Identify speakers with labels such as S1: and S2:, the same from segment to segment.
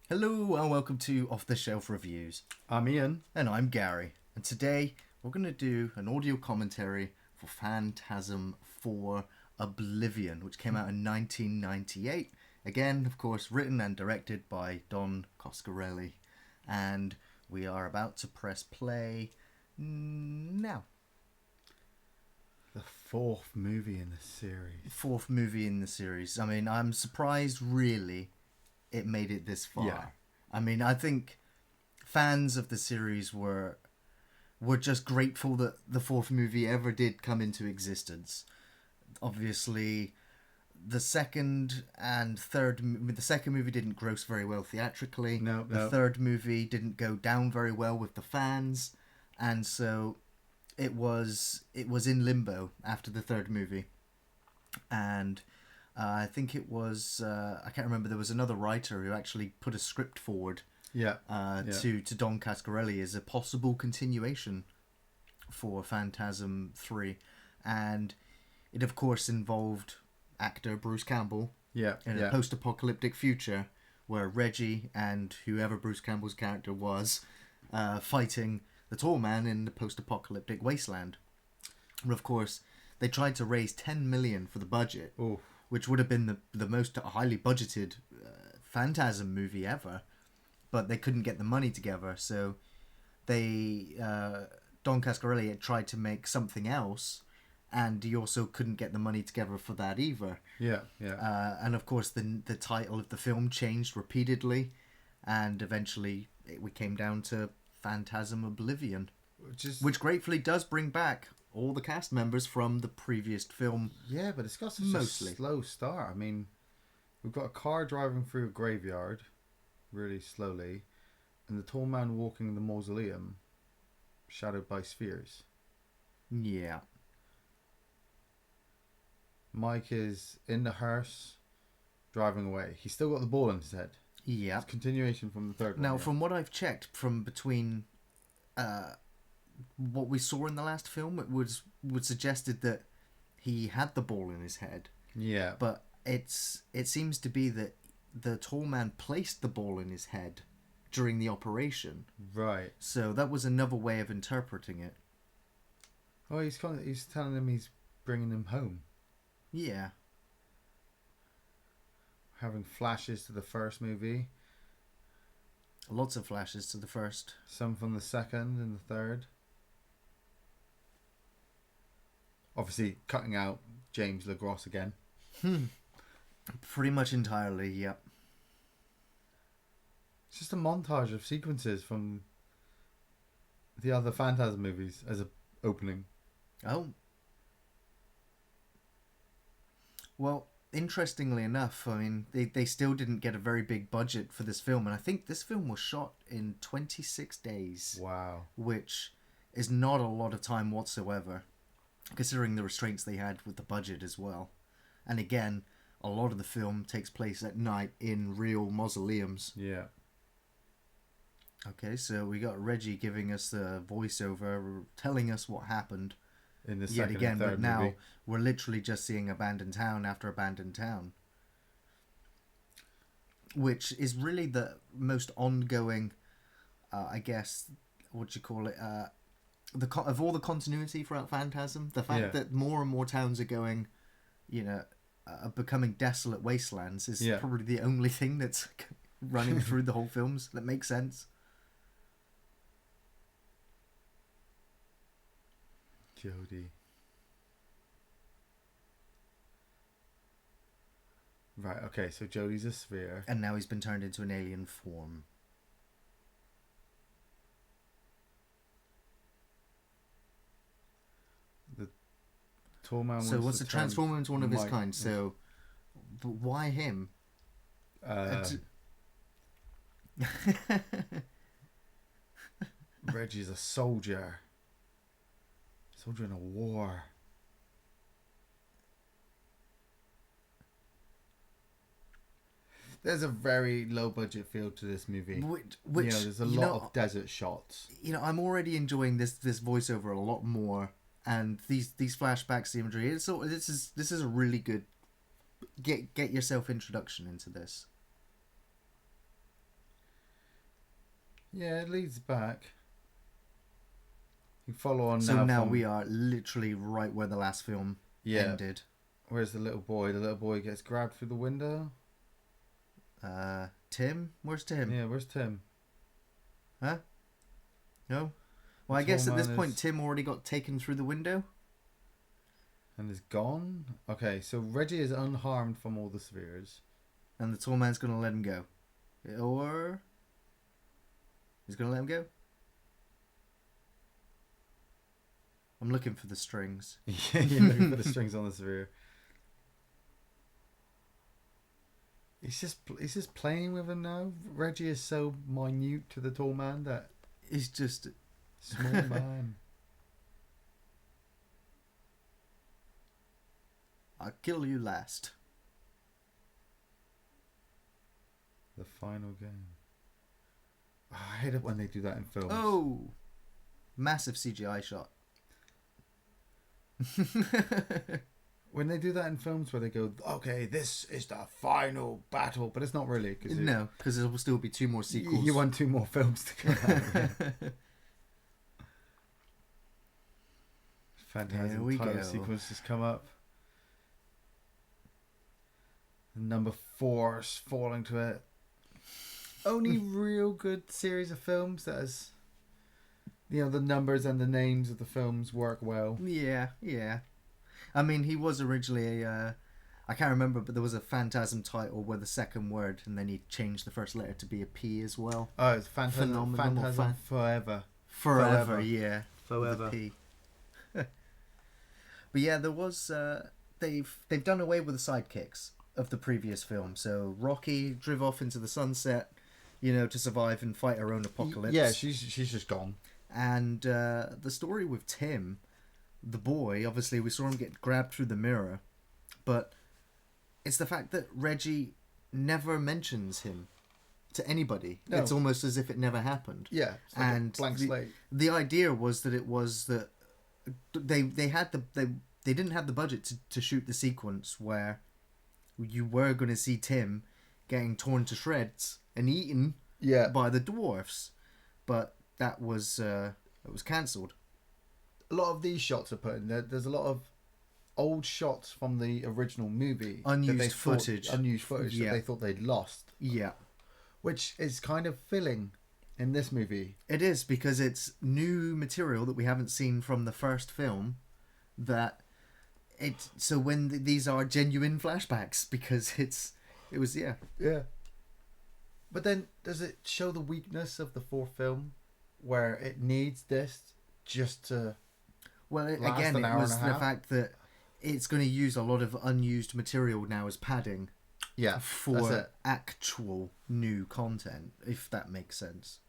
S1: Hello and welcome to Off the Shelf Reviews.
S2: I'm Ian.
S1: And I'm Gary. And today we're going to do an audio commentary for Phantasm IV Oblivion, which came out in 1998. Again, of course, written and directed by Don Coscarelli. And we are about to press play now.
S2: The fourth movie in the series.
S1: Fourth movie in the series. I mean, I'm surprised, really, it made it this far.
S2: Yeah.
S1: I mean, I think fans of the series were just grateful that the fourth movie ever did come into existence. Obviously, the second movie didn't gross very well theatrically. The third movie didn't go down very well with the fans, and so it was in limbo after the third movie. And I think it was I can't remember. There was another writer who actually put a script forward. To Don Coscarelli as a possible continuation for Phantasm 3, and it of course involved actor Bruce Campbell in a post-apocalyptic future where Reggie and whoever Bruce Campbell's character was fighting the Tall Man in the post-apocalyptic wasteland. And of course, they tried to raise 10 million for the budget.
S2: Ooh.
S1: Which would have been the most highly budgeted Phantasm movie ever, but they couldn't get the money together, so Don Coscarelli had tried to make something else, and he also couldn't get the money together for that either. And of course, the title of the film changed repeatedly, and eventually we came down to Phantasm Oblivion, which gratefully does bring back all the cast members from the previous film.
S2: Yeah, but it's got such a slow start. I mean, we've got a car driving through a graveyard really slowly, and the tall man walking in the mausoleum shadowed by spheres.
S1: Yeah.
S2: Mike is in the hearse driving away. He's still got the ball in his head.
S1: Yeah.
S2: It's a continuation from the third one.
S1: Now, from what I've checked, from between what we saw in the last film, it would suggested that he had the ball in his head.
S2: Yeah.
S1: But it seems to be that the tall man placed the ball in his head during the operation.
S2: Right.
S1: So that was another way of interpreting it.
S2: Oh, he's telling him he's bringing him home.
S1: Yeah.
S2: Having flashes to the first movie.
S1: Lots of flashes to the first.
S2: Some from the second and the third. Obviously, cutting out James LaGrosse again.
S1: Pretty much entirely, yep.
S2: It's just a montage of sequences from the other Phantasm movies as an opening.
S1: Oh. Well, interestingly enough, I mean, they still didn't get a very big budget for this film, and I think this film was shot in 26 days.
S2: Wow.
S1: Which is not a lot of time whatsoever, considering the restraints they had with the budget as well. And again, a lot of the film takes place at night in real mausoleums.
S2: Yeah.
S1: Okay, so we got Reggie giving us the voiceover, telling us what happened.
S2: In the
S1: yet
S2: second
S1: again,
S2: and third
S1: but now
S2: movie.
S1: we're literally just seeing abandoned town after abandoned town, which is really the most ongoing, I guess, what do you call it? Of all the continuity throughout Phantasm, the fact that more and more towns are going, becoming desolate wastelands is probably the only thing that's running through the whole films that makes sense.
S2: Jody. Right, okay, so Jody's a sphere.
S1: And now he's been turned into an alien form.
S2: The tall man
S1: So what's a transformer into one of his kind? So why him?
S2: Reggie's a soldier. Soldier in a war. There's a very low budget feel to this movie.
S1: Which
S2: there's a lot of desert shots.
S1: I'm already enjoying this voiceover a lot more, and these flashbacks, the imagery. This is a really good get yourself introduction into this.
S2: Yeah, it leads back. You follow on
S1: So now
S2: from...
S1: we are literally right where the last film ended.
S2: Where's the little boy? The little boy gets grabbed through the window.
S1: Tim? Where's Tim?
S2: Yeah, where's Tim?
S1: Huh? No? Well, I guess at this point Tim already got taken through the window.
S2: And is gone? Okay, so Reggie is unharmed from all the spheres.
S1: And the tall man's going to let him go. Or... he's going to let him go? I'm looking for the strings.
S2: Yeah, you're looking for the strings on the sphere. He's just playing with him now. Reggie is so minute to the tall man that...
S1: he's just...
S2: small man.
S1: I'll kill you last.
S2: The final game. Oh, I hate it when they do that in films.
S1: Oh! Massive CGI shot.
S2: When they do that in films where they go, okay, this is the final battle, but it's not really.
S1: No, because there will still be 2 more sequels.
S2: You want 2 more films to come out. Phantasm title sequence has come up. Number 4's falling to it. Only real good series of films that has, the numbers and the names of the films work well.
S1: Yeah. I mean, he was originally I can't remember, but there was a Phantasm title with the second word, and then he changed the first letter to be a P as well.
S2: Oh, it's Phantasm Forever.
S1: Forever, yeah.
S2: Forever.
S1: P. But yeah, there was they've done away with the sidekicks of the previous film. So Rocky drove off into the sunset, to survive and fight her own apocalypse.
S2: Yeah, she's just gone.
S1: And the story with Tim, the boy, obviously we saw him get grabbed through the mirror, but it's the fact that Reggie never mentions him to anybody. No. It's almost as if it never happened.
S2: Yeah, it's like and a blank slate.
S1: The idea was that it was that they didn't have the budget to shoot the sequence where you were going to see Tim getting torn to shreds and eaten by the dwarfs, but that was cancelled.
S2: A lot of these shots are put in there. There's a lot of old shots from the original movie.
S1: Unused footage
S2: that they thought they'd lost.
S1: Yeah.
S2: Which is kind of filling in this movie.
S1: It is, because it's new material that we haven't seen from the first film. So when these are genuine flashbacks, because it was.
S2: But then, does it show the weakness of the 4th film, where it needs this just to...
S1: Well, again, it was the fact that it's going to use a lot of unused material now as padding.
S2: Yeah,
S1: for actual new content, if that makes sense.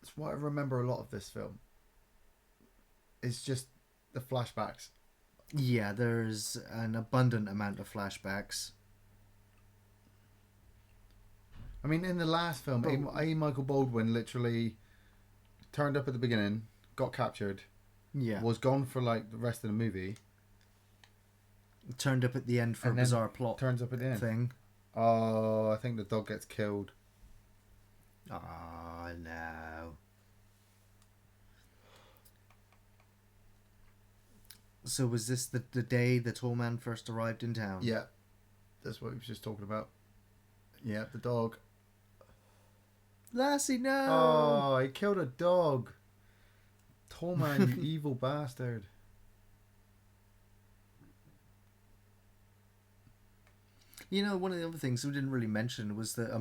S2: That's what I remember a lot of this film. It's just the flashbacks.
S1: Yeah, there's an abundant amount of flashbacks.
S2: I mean, in the last film, A. Michael Baldwin literally turned up at the beginning, got captured, was gone for like the rest of the movie.
S1: Turned up at the end for a bizarre plot.
S2: Turns up at the end
S1: thing.
S2: Oh, I think the dog gets killed.
S1: Oh no. So was this the day the tall man first arrived in town?
S2: Yeah, that's what we were just talking about. Yeah, the dog.
S1: Lassie, no!
S2: Oh, he killed a dog. Tall man, you evil bastard.
S1: One of the other things we didn't really mention was that,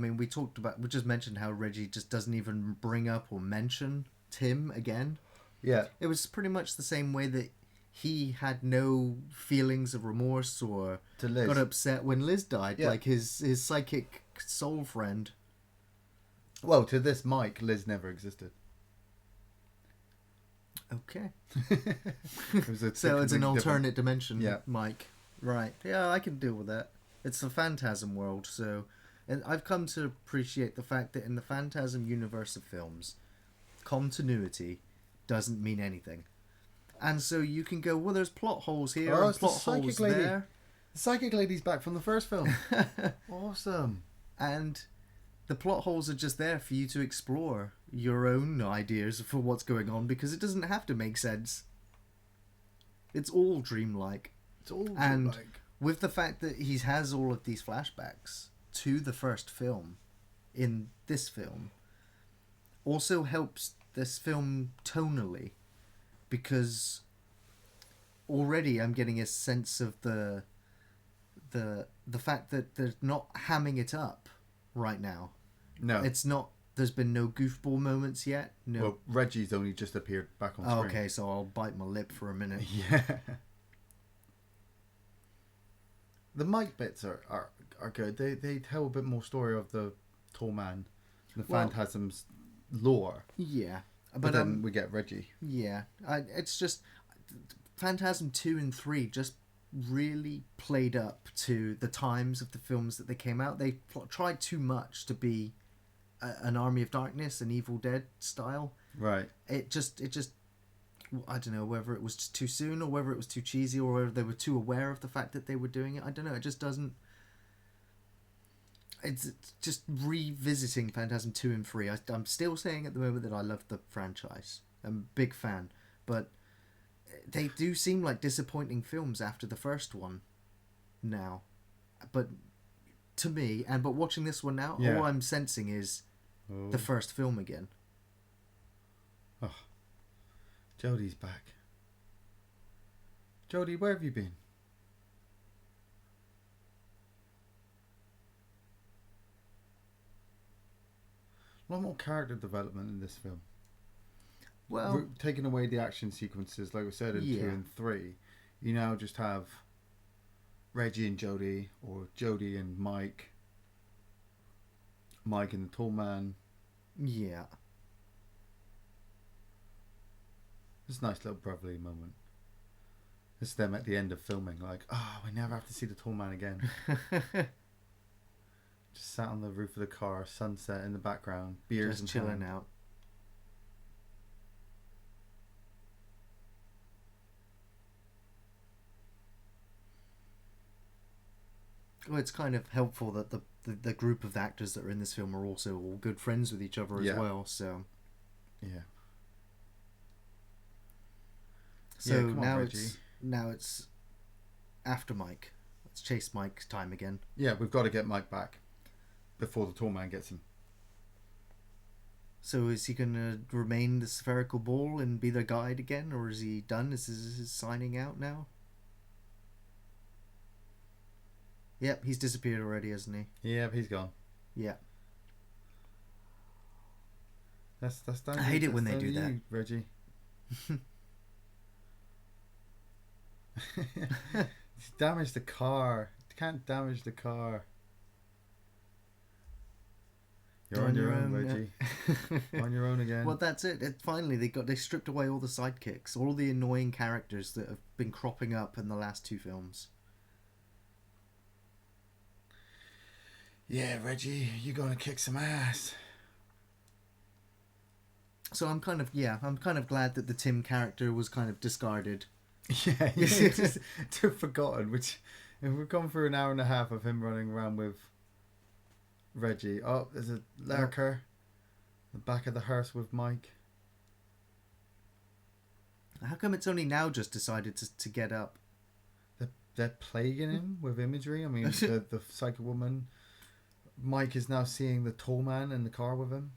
S1: we just mentioned how Reggie just doesn't even bring up or mention Tim again.
S2: Yeah.
S1: It was pretty much the same way that he had no feelings of remorse or got upset when Liz died, like his psychic soul friend.
S2: Well, to this Mike, Liz never existed.
S1: Okay.
S2: So
S1: it's an alternate dimension, Mike. Right. Yeah, I can deal with that. It's the Phantasm world, and I've come to appreciate the fact that in the Phantasm universe of films, continuity doesn't mean anything. And so you can go, well, there's plot holes here and plot holes there.
S2: The psychic lady's back from the first film. Awesome.
S1: And the plot holes are just there for you to explore your own ideas for what's going on, because it doesn't have to make sense. It's all dreamlike.
S2: It's all dreamlike.
S1: And with the fact that he has all of these flashbacks to the first film in this film also helps this film tonally, because already I'm getting a sense of the fact that they're not hamming it up right now.
S2: No.
S1: It's not. There's been no goofball moments yet. No.
S2: Well, Reggie's only just appeared back on screen.
S1: Okay, so I'll bite my lip for a minute.
S2: Yeah. The Mike bits are good. They tell a bit more story of the tall man, the Phantasm's lore.
S1: Yeah.
S2: But then we get Reggie.
S1: Yeah. It's just Phantasm 2 and 3 just really played up to the times of the films that they came out. They tried too much to be an Army of Darkness and Evil Dead style.
S2: Right.
S1: It just I don't know whether it was just too soon or whether it was too cheesy or whether they were too aware of the fact that they were doing it. I don't know. It just doesn't. It's just revisiting Phantasm 2 and 3. I'm still saying at the moment that I love the franchise. I'm a big fan. But they do seem like disappointing films after the first one now. But to me, but watching this one now, all I'm sensing is the first film again.
S2: Oh. Jody's back. Jody, where have you been? A lot more character development in this film.
S1: Well,
S2: we're taking away the action sequences, like we said in 2 and 3. You now just have Reggie and Jody, or Jody and Mike. Mike and the tall man.
S1: Yeah.
S2: It's a nice little brotherly moment. It's them at the end of filming, like, we never have to see the tall man again. Just sat on the roof of the car, sunset in the background, beers
S1: just
S2: and
S1: chilling out. Well, it's kind of helpful that the group of actors that are in this film are also all good friends with each other as well. So,
S2: yeah.
S1: So now it's after Mike. Let's chase Mike's time again.
S2: Yeah, we've got to get Mike back before the tall man gets him.
S1: So is he going to remain the spherical ball and be the guide again, or is he done? Is his signing out now? Yep, he's disappeared already, hasn't he?
S2: Yeah, he's gone.
S1: Yeah.
S2: That's
S1: I hate it when they do that,
S2: Reggie. Damage the car. Can't damage the car. You're on your own, Reggie. On your own again.
S1: Well, that's it. Finally, they stripped away all the sidekicks, all the annoying characters that have been cropping up in the last 2 films.
S2: Yeah, Reggie, you're gonna kick some ass.
S1: So I'm kind of glad that the Tim character was kind of discarded.
S2: Yeah, just forgotten. Which, if we've gone through an hour and a half of him running around with Reggie. Oh, there's a lurker. The back of the hearse with Mike.
S1: How come it's only now just decided to get up?
S2: They're plaguing him with imagery. I mean, the psychic woman. Mike is now seeing the tall man in the car with him.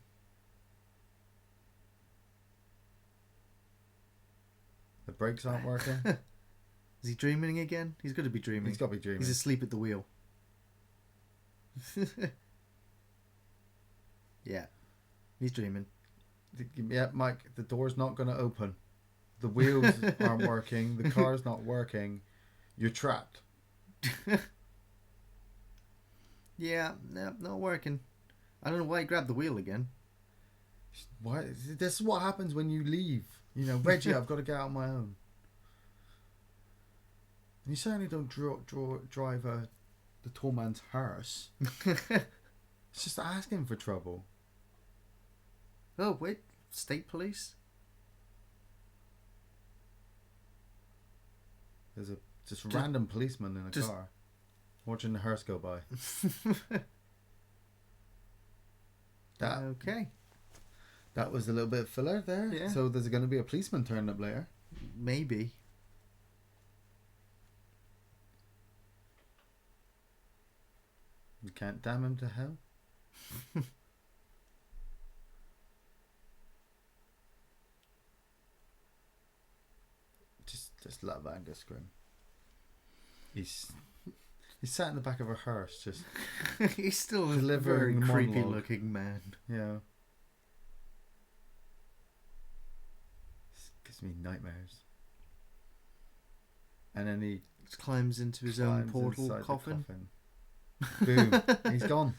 S2: The brakes aren't working.
S1: Is he dreaming again? He's got to be dreaming.
S2: He's got to be dreaming.
S1: He's asleep at the wheel. Yeah. He's dreaming.
S2: Yeah, Mike, the door's not going to open. The wheels aren't working. The car's not working. You're trapped.
S1: Yeah, not working. I don't know why he grabbed the wheel again.
S2: Why? This is what happens when you leave. You know, Reggie, I've got to get out on my own. And you certainly don't drive the tall man's hearse. It's just asking for trouble.
S1: Oh, wait. State police?
S2: There's a random policeman in a car. Watching the hearse go by.
S1: Okay.
S2: That was a little bit of filler there.
S1: Yeah.
S2: So there's going to be a policeman turning up later.
S1: Maybe.
S2: You can't damn him to hell. Just love Angus Scrimm. He's sat in the back of a hearse, just
S1: he's still a
S2: delivering
S1: very creepy
S2: monologue.
S1: looking man.
S2: Yeah. Gives me nightmares. And then he
S1: Just climbs into his own portal
S2: inside the
S1: coffin.
S2: Boom. He's gone.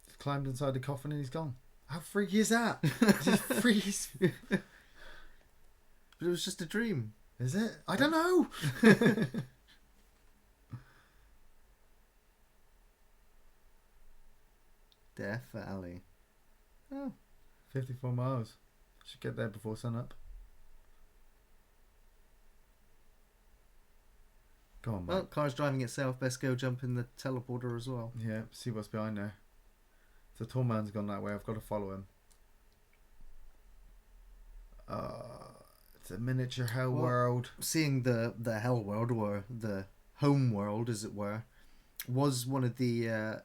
S2: He's climbed inside the coffin and he's gone. How freaky is that? Just freeze.
S1: But it was just a dream.
S2: Is it? I don't know.
S1: Death Valley. Oh.
S2: 54 miles. Should get there before sunup. Go on, mate.
S1: Well, car's driving itself. Best go jump in the teleporter as well.
S2: Yeah, see what's behind there. The tall man's gone that way. I've got to follow him. It's a miniature hell world.
S1: Seeing the hell world, or the home world, as it were, was one of the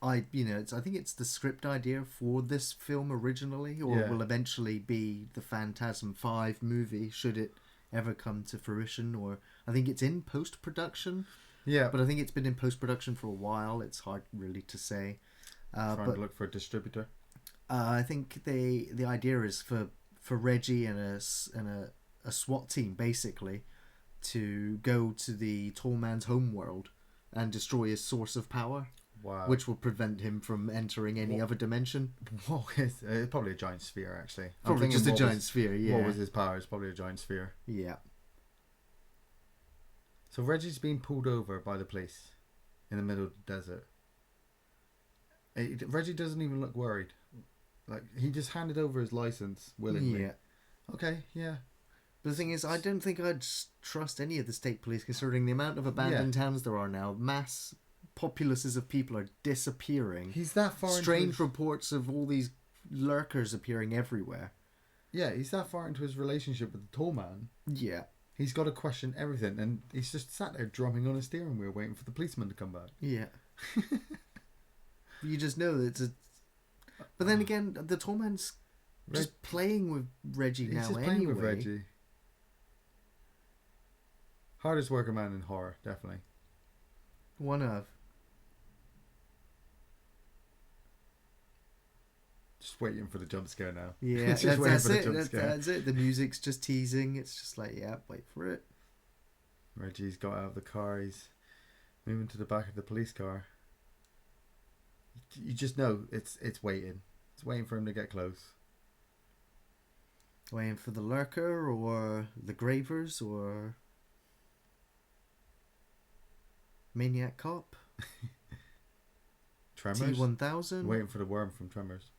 S1: I think it's the script idea for this film originally, or will eventually be the Phantasm V movie, should it ever come to fruition. Or I think it's in post-production.
S2: Yeah,
S1: but I think it's been in post-production for a while. It's hard really to say.
S2: Trying to look for a distributor.
S1: I think the idea is for Reggie and a SWAT team basically to go to the tall man's home world and destroy his source of power.
S2: Wow.
S1: Which will prevent him from entering any other dimension.
S2: What is probably a giant sphere, actually.
S1: Probably just a giant sphere, yeah.
S2: What was his power? It's probably a giant sphere.
S1: Yeah.
S2: So Reggie's being pulled over by the police in the middle of the desert. Reggie doesn't even look worried. Like, he just handed over his license willingly.
S1: Yeah.
S2: Okay, yeah.
S1: But the thing is, I don't think I'd trust any of the state police, considering the amount of abandoned towns there are now. Mass populaces of people are disappearing.
S2: He's that far
S1: Strange reports of all these lurkers appearing everywhere.
S2: Yeah, he's that far into his relationship with the tall man.
S1: Yeah.
S2: He's got to question everything, and he's just sat there drumming on a steering wheel waiting for the policeman to come back.
S1: Yeah. You just know that it's a... But then again, the tall man's just playing with Reggie now anyway.
S2: Playing with Reggie. Hardest working man in horror, definitely.
S1: One of.
S2: Just waiting for the jump scare now.
S1: Yeah, that's it. That's it. The music's just teasing. It's just like, yeah, wait for it.
S2: Reggie's got out of the car. He's moving to the back of the police car. You just know it's waiting. It's waiting for him to get close.
S1: Waiting for the lurker or the gravers or Maniac Cop.
S2: Tremors.
S1: T-1000.
S2: Waiting for the worm from Tremors.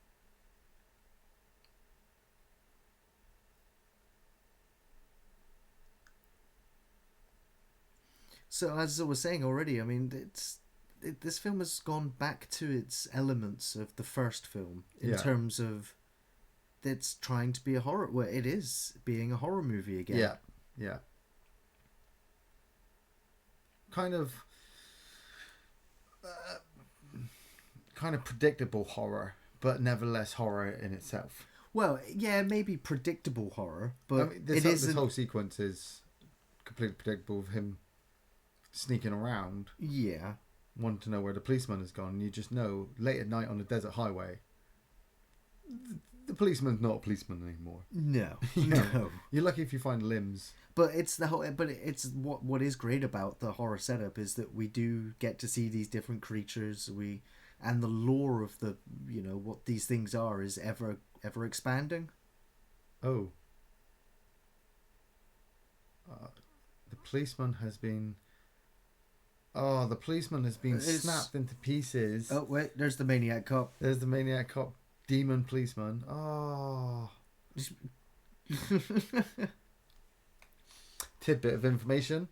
S1: So as I was saying already, I mean, this film has gone back to its elements of the first film in terms of it's trying to be a horror. Well, it is being a horror movie again.
S2: Yeah, yeah. Kind of predictable horror, but nevertheless horror in itself.
S1: Well, yeah, maybe predictable horror, but
S2: I mean, this whole sequence is completely predictable of him sneaking around.
S1: Yeah.
S2: Wanting to know where the policeman has gone. You just know, late at night on the desert highway, the policeman's not a policeman anymore.
S1: No, no.
S2: You're lucky if you find limbs.
S1: But it's it's what is great about the horror setup is that we do get to see these different creatures. And the lore of the what these things are is ever expanding.
S2: Oh. The policeman has been snapped into pieces.
S1: Oh, wait, there's the Maniac Cop.
S2: There's the Maniac Cop, demon policeman. Oh. Tidbit of information.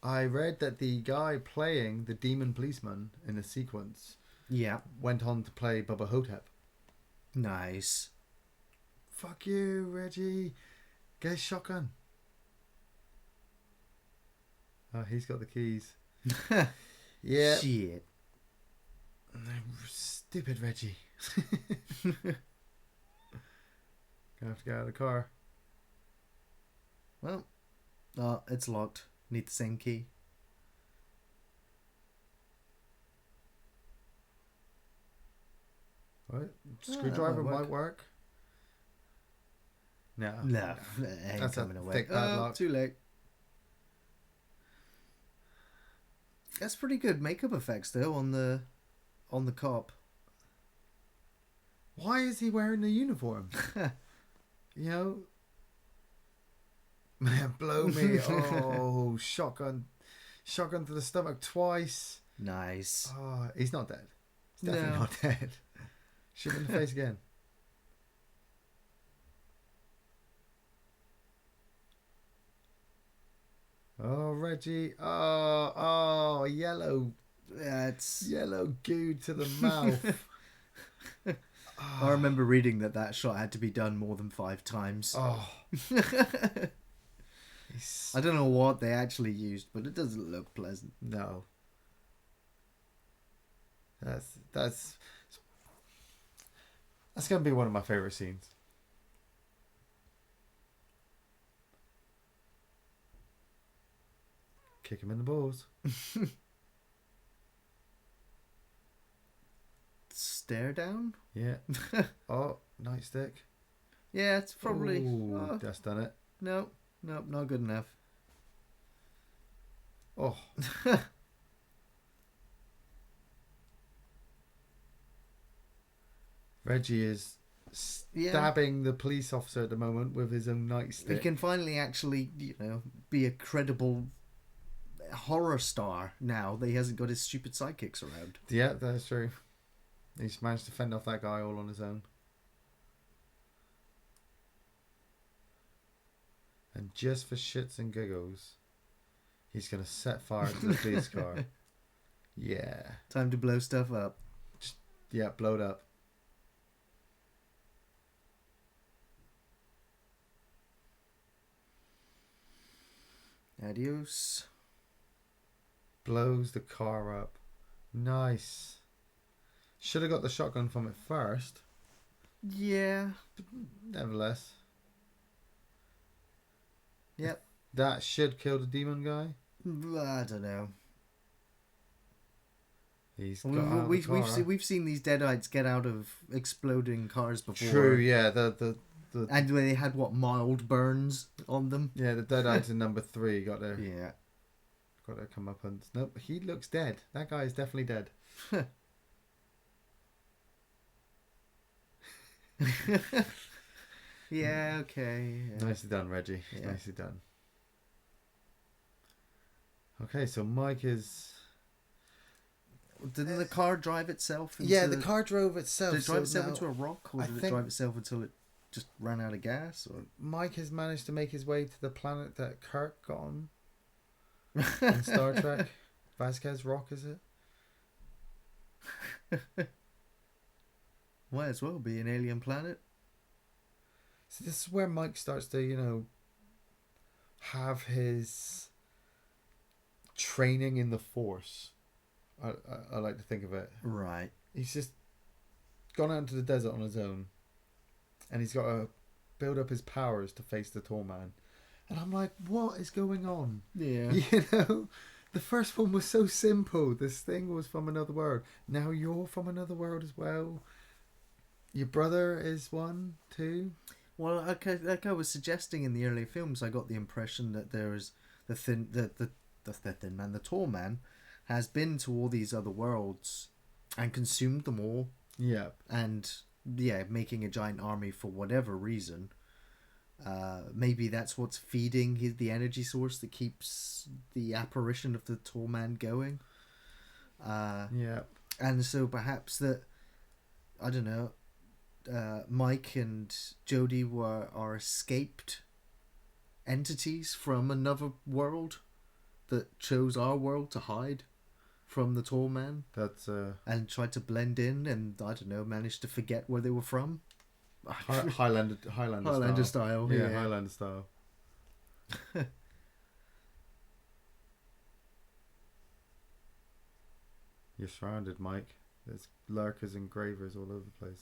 S2: I read that the guy playing the demon policeman in the sequence
S1: Yeah.
S2: went on to play Bubba Hotep.
S1: Nice.
S2: Fuck you, Reggie. Get a shotgun. Oh, he's got the keys. Yeah.
S1: Shit.
S2: Stupid Reggie. Gonna have to get out of the car.
S1: Well, it's locked. Need the same key.
S2: What? Screwdriver might work. No.
S1: No, it ain't
S2: That's
S1: coming
S2: a
S1: away.
S2: thick padlock.
S1: Too late. That's pretty good makeup effects though on the cop.
S2: Why is he wearing the uniform? You know, man, blow me! Oh, shotgun to the stomach twice.
S1: Nice.
S2: Oh, he's not dead. He's definitely not dead. Shoot him in the face again. Oh, Reggie! Oh, yellow.
S1: That's
S2: yellow goo to the mouth.
S1: I remember reading that shot had to be done more than 5 times.
S2: Oh.
S1: I don't know what they actually used, but it doesn't look pleasant.
S2: No. That's going to be one of my favorite scenes. Kick him in the balls.
S1: Stare down?
S2: Yeah. Oh, nightstick.
S1: Yeah, it's probably...
S2: Ooh, that's done it.
S1: No, not good enough.
S2: Oh. Reggie is stabbing the police officer at the moment with his own nightstick.
S1: He can finally actually, be a credible horror star now that he hasn't got his stupid sidekicks around.
S2: Yeah, that's true. He's managed to fend off that guy all on his own. And just for shits and giggles, he's going to set fire to the police car. Yeah.
S1: Time to blow stuff up.
S2: Yeah, blow it up.
S1: Adios.
S2: Blows the car up. Nice. Should have got the shotgun from it first.
S1: Yeah.
S2: But nevertheless.
S1: Yep.
S2: That should kill the demon guy.
S1: I don't know.
S2: He's got out of the car.
S1: We've seen these deadites get out of exploding cars before.
S2: True, yeah.
S1: And they had mild burns on them.
S2: Yeah, the deadites in number 3 got their comeuppance. Nope, he looks dead. That guy is definitely dead.
S1: Yeah, okay. Yeah.
S2: Nicely done, Reggie.
S1: Yeah.
S2: Nicely done. Okay, so Mike is...
S1: Didn't the car drive itself?
S2: The car drove itself.
S1: Did it drive itself into a rock? Or did it drive itself until it just ran out of gas? Or
S2: Mike has managed to make his way to the planet that Kirk got on in Star Trek. Vasquez Rock, is it?
S1: Might as well be an alien planet.
S2: So this is where Mike starts to, have his training in the Force. I like to think of it.
S1: Right.
S2: He's just gone out into the desert on his own. And he's got to build up his powers to face the tall man. And I'm like, what is going on?
S1: Yeah.
S2: The first one was so simple. This thing was from another world. Now you're from another world as well. Your brother is one too. Well,
S1: like I was suggesting in the earlier films, I got the impression that there is the thin man, the tall man, has been to all these other worlds and consumed them all.
S2: Yeah.
S1: And making a giant army for whatever reason. Maybe that's what's feeding the energy source that keeps the apparition of the tall man going. And so perhaps that, I don't know, Mike and Jody are escaped entities from another world that chose our world to hide from the tall man.
S2: That's
S1: and tried to blend in, and I don't know, managed to forget where they were from.
S2: Highlander
S1: style.
S2: Yeah, Highlander style. You're surrounded, Mike. There's lurkers and gravers all over the place.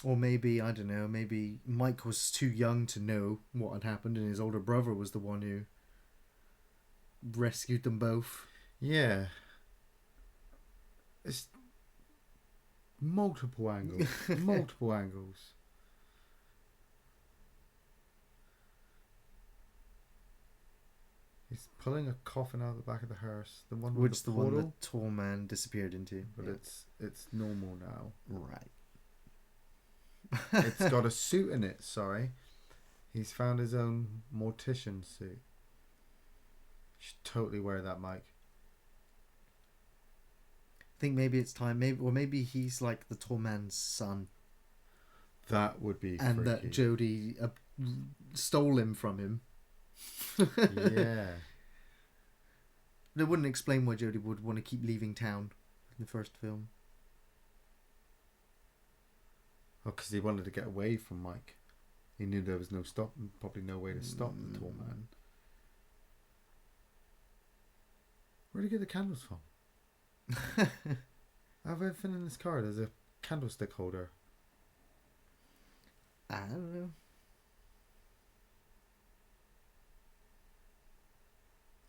S1: Or maybe, I don't know, maybe Mike was too young to know what had happened, and his older brother was the one who rescued them both.
S2: Yeah. It's multiple angles. Multiple angles. He's pulling a coffin out of the back of the hearse. The one with the portal.
S1: One that tall man disappeared into.
S2: But it's normal now.
S1: Right.
S2: It's got a suit in it, sorry. He's found his own mortician suit. You should totally wear that, Mike.
S1: I think maybe it's time. Maybe he's like the tall man's son.
S2: That would be
S1: and
S2: freaky.
S1: That Jody stole him from him.
S2: Yeah.
S1: They wouldn't explain why Jody would want to keep leaving town in the first film.
S2: Oh, because he wanted to get away from Mike. He knew there was probably no way to stop the tall man. Where'd he get the candles from? I have everything in this car. There's a candlestick holder.
S1: I don't know.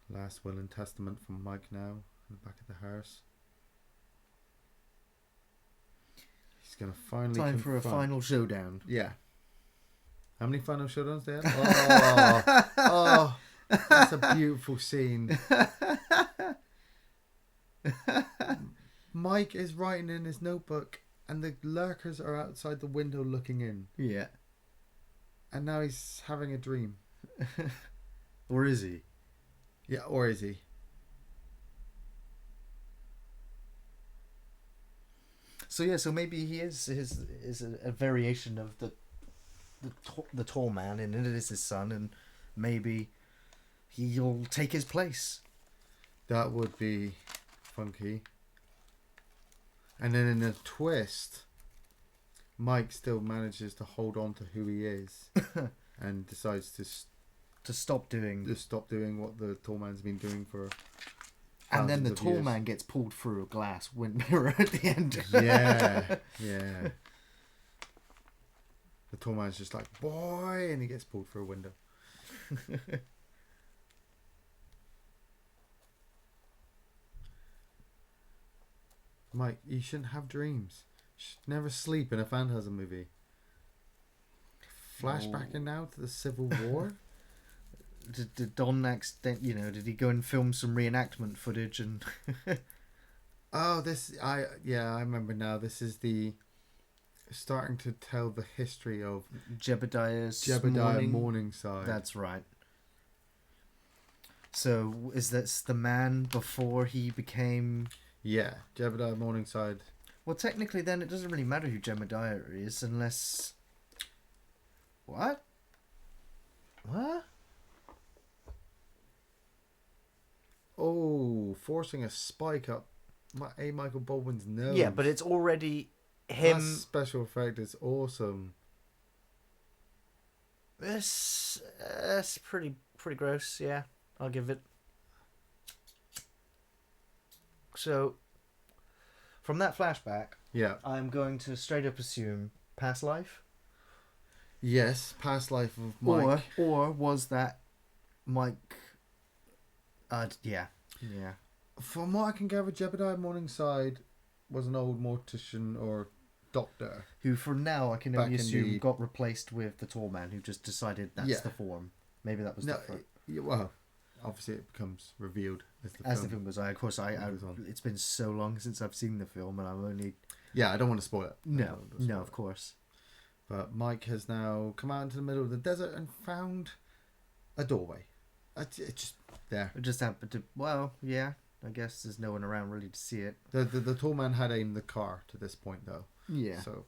S2: Last will and testament from Mike now in the back of the hearse. He's gonna finally
S1: time for a final showdown.
S2: Yeah. How many final showdowns they have? Oh, that's a beautiful scene. Mike is writing in his notebook, and the lurkers are outside the window looking in.
S1: Yeah.
S2: And now he's having a dream.
S1: Or is he?
S2: Yeah, or is he?
S1: So maybe he is a variation of the tall man, and it is his son, and maybe he'll take his place.
S2: That would be funky. And then in a twist, Mike still manages to hold on to who he is and decides to
S1: stop doing
S2: what the tall man's been doing for.
S1: And then the tall man gets pulled through a glass wind mirror at the end.
S2: Yeah. The tall man's just like, boy, and he gets pulled through a window. Mike, you shouldn't have dreams. You should never sleep in a Phantasm movie. Flashbacking now to the Civil War?
S1: Did Don did he go and film some reenactment footage and
S2: Oh, I remember now. This is the starting to tell the history of
S1: Jebediah
S2: Morningside.
S1: That's right. So is this the man before he became?
S2: Yeah, Jebediah Morningside.
S1: Well, technically, then it doesn't really matter who Jebediah is unless. What?
S2: Oh, forcing a spike up Michael Baldwin's nose.
S1: Yeah, but it's already him.
S2: That special effect is awesome.
S1: It's pretty gross. Yeah, I'll give it. So, from that flashback,
S2: yeah,
S1: I'm going to straight up assume past life.
S2: Yes, past life of Mike.
S1: Or was that Mike? Yeah.
S2: From what I can gather, Jebediah Morningside was an old mortician or doctor.
S1: Who, for now, I can only assume got replaced with the tall man who just decided that's the form. Maybe that was
S2: well, obviously it becomes revealed as the film
S1: goes on. Of course, it's been so long since I've seen the film, and I'm only...
S2: Yeah, I don't want to spoil it.
S1: No, of course.
S2: But Mike has now come out into the middle of the desert and found a doorway. It's just there.
S1: It just happened to... Well, yeah. I guess there's no one around really to see it.
S2: The tall man had aimed the car to this point, though.
S1: Yeah.
S2: So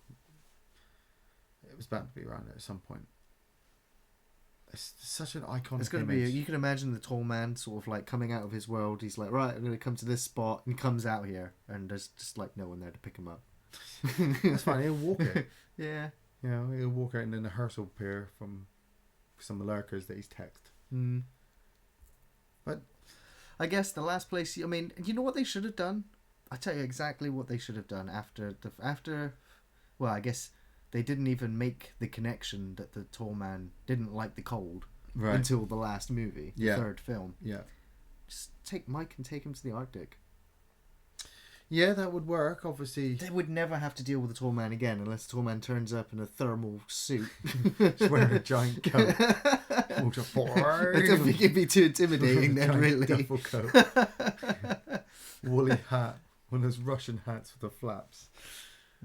S2: it was bound to be around there at some point. It's such an iconic
S1: It's going to
S2: image.
S1: be. You can imagine the tall man sort of like coming out of his world. He's like, right, I'm going to come to this spot, and he comes out here, and there's just like no one there to pick him up.
S2: That's fine. He'll walk it.
S1: Yeah.
S2: You know, he'll walk out, and then a hearse will appear from some lurkers that he's texted.
S1: Mm.
S2: But
S1: I guess the last place. I mean, you know what they should have done? I tell you exactly what they should have done after. Well, I guess they didn't even make the connection that the tall man didn't like the cold until the last movie, the third film.
S2: Yeah.
S1: Just take Mike and take him to the Arctic.
S2: Yeah, that would work. Obviously,
S1: They would never have to deal with the tall man again unless the tall man turns up in a thermal suit.
S2: he's wearing a giant coat.
S1: I don't think it'd be too intimidating then, really.
S2: Duffel coat. Woolly hat. One of those Russian hats with the flaps.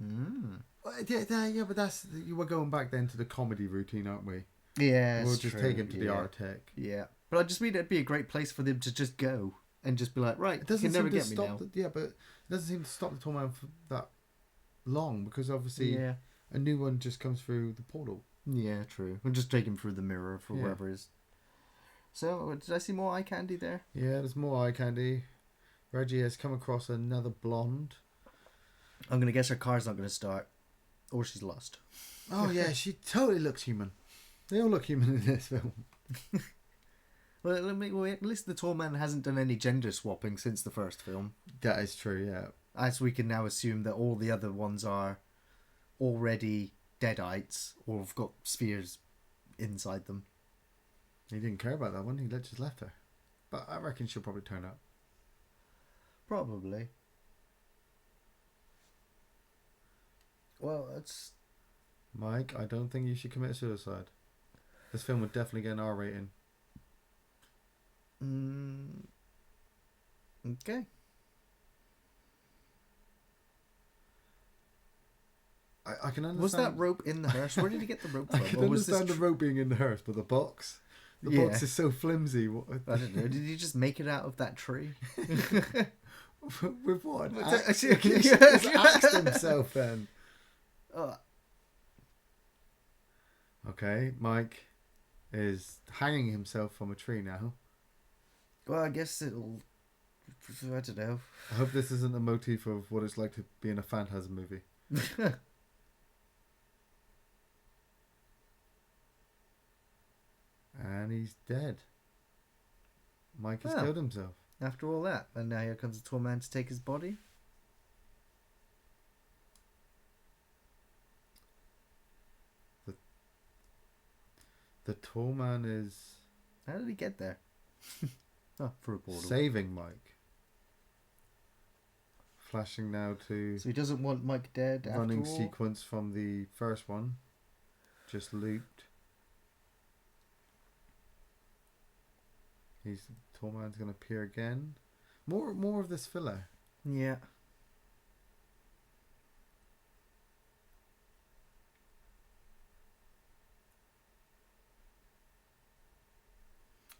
S1: Mm.
S2: Yeah, but we're going back then to the comedy routine, aren't we?
S1: Yeah,
S2: we'll just take him to the Arctic.
S1: Yeah, but I just mean it'd be a great place for them to just go and just be like, right,
S2: it doesn't
S1: you can never
S2: seem
S1: get
S2: to
S1: me
S2: stop.
S1: now.
S2: But it doesn't seem to stop the tall man for that long because obviously a new one just comes through the portal.
S1: Yeah, true. We'll just take him through the mirror for wherever it is. So, did I see more eye candy there?
S2: Yeah, there's more eye candy. Reggie has come across another blonde.
S1: I'm gonna guess her car's not gonna start, or she's lost.
S2: Oh yeah, she totally looks human. They all look human in this film.
S1: Well, at least the tall man hasn't done any gender swapping since the first film.
S2: That is true, yeah.
S1: As we can now assume that all the other ones are already deadites or have got spheres inside them.
S2: He didn't care about that one. He just left her. But I reckon she'll probably turn up.
S1: Probably. Well, it's...
S2: Mike, I don't think you should commit suicide. This film would definitely get an R rating.
S1: Okay.
S2: I can understand.
S1: Was that rope in the hearse? Where did he get the rope from?
S2: I can understand the rope being in the hearse, but the box? The box is so flimsy.
S1: I don't know. Did he just make it out of that tree?
S2: With what? He's axed himself then. Okay, Mike is hanging himself from a tree now.
S1: Well, I guess it'll... I don't know.
S2: I hope this isn't a motif of what it's like to be in a Phantasm movie. And he's dead. Mike has killed himself.
S1: After all that. And now here comes the tall man to take his body.
S2: The tall man is...
S1: How did he get there? Through a portal.
S2: Saving Mike. Flashing now to...
S1: So he doesn't want Mike dead after
S2: running
S1: all?
S2: sequence from the first one. Just looped. The tall man's going to appear again. More of this filler.
S1: Yeah.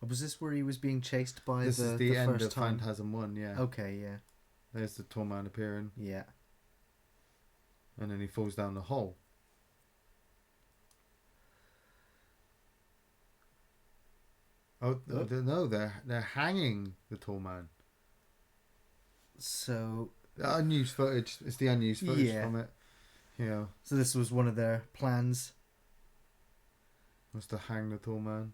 S1: Was this where he was being chased by
S2: this is the end
S1: first
S2: of
S1: time?
S2: Phantasm 1, yeah.
S1: Okay, yeah.
S2: There's the tall man appearing.
S1: Yeah.
S2: And then he falls down the hole. Oh, no, they're hanging the tall man.
S1: So...
S2: The unused footage. It's the unused footage from it. Yeah.
S1: So this was one of their plans.
S2: Was to hang the tall man.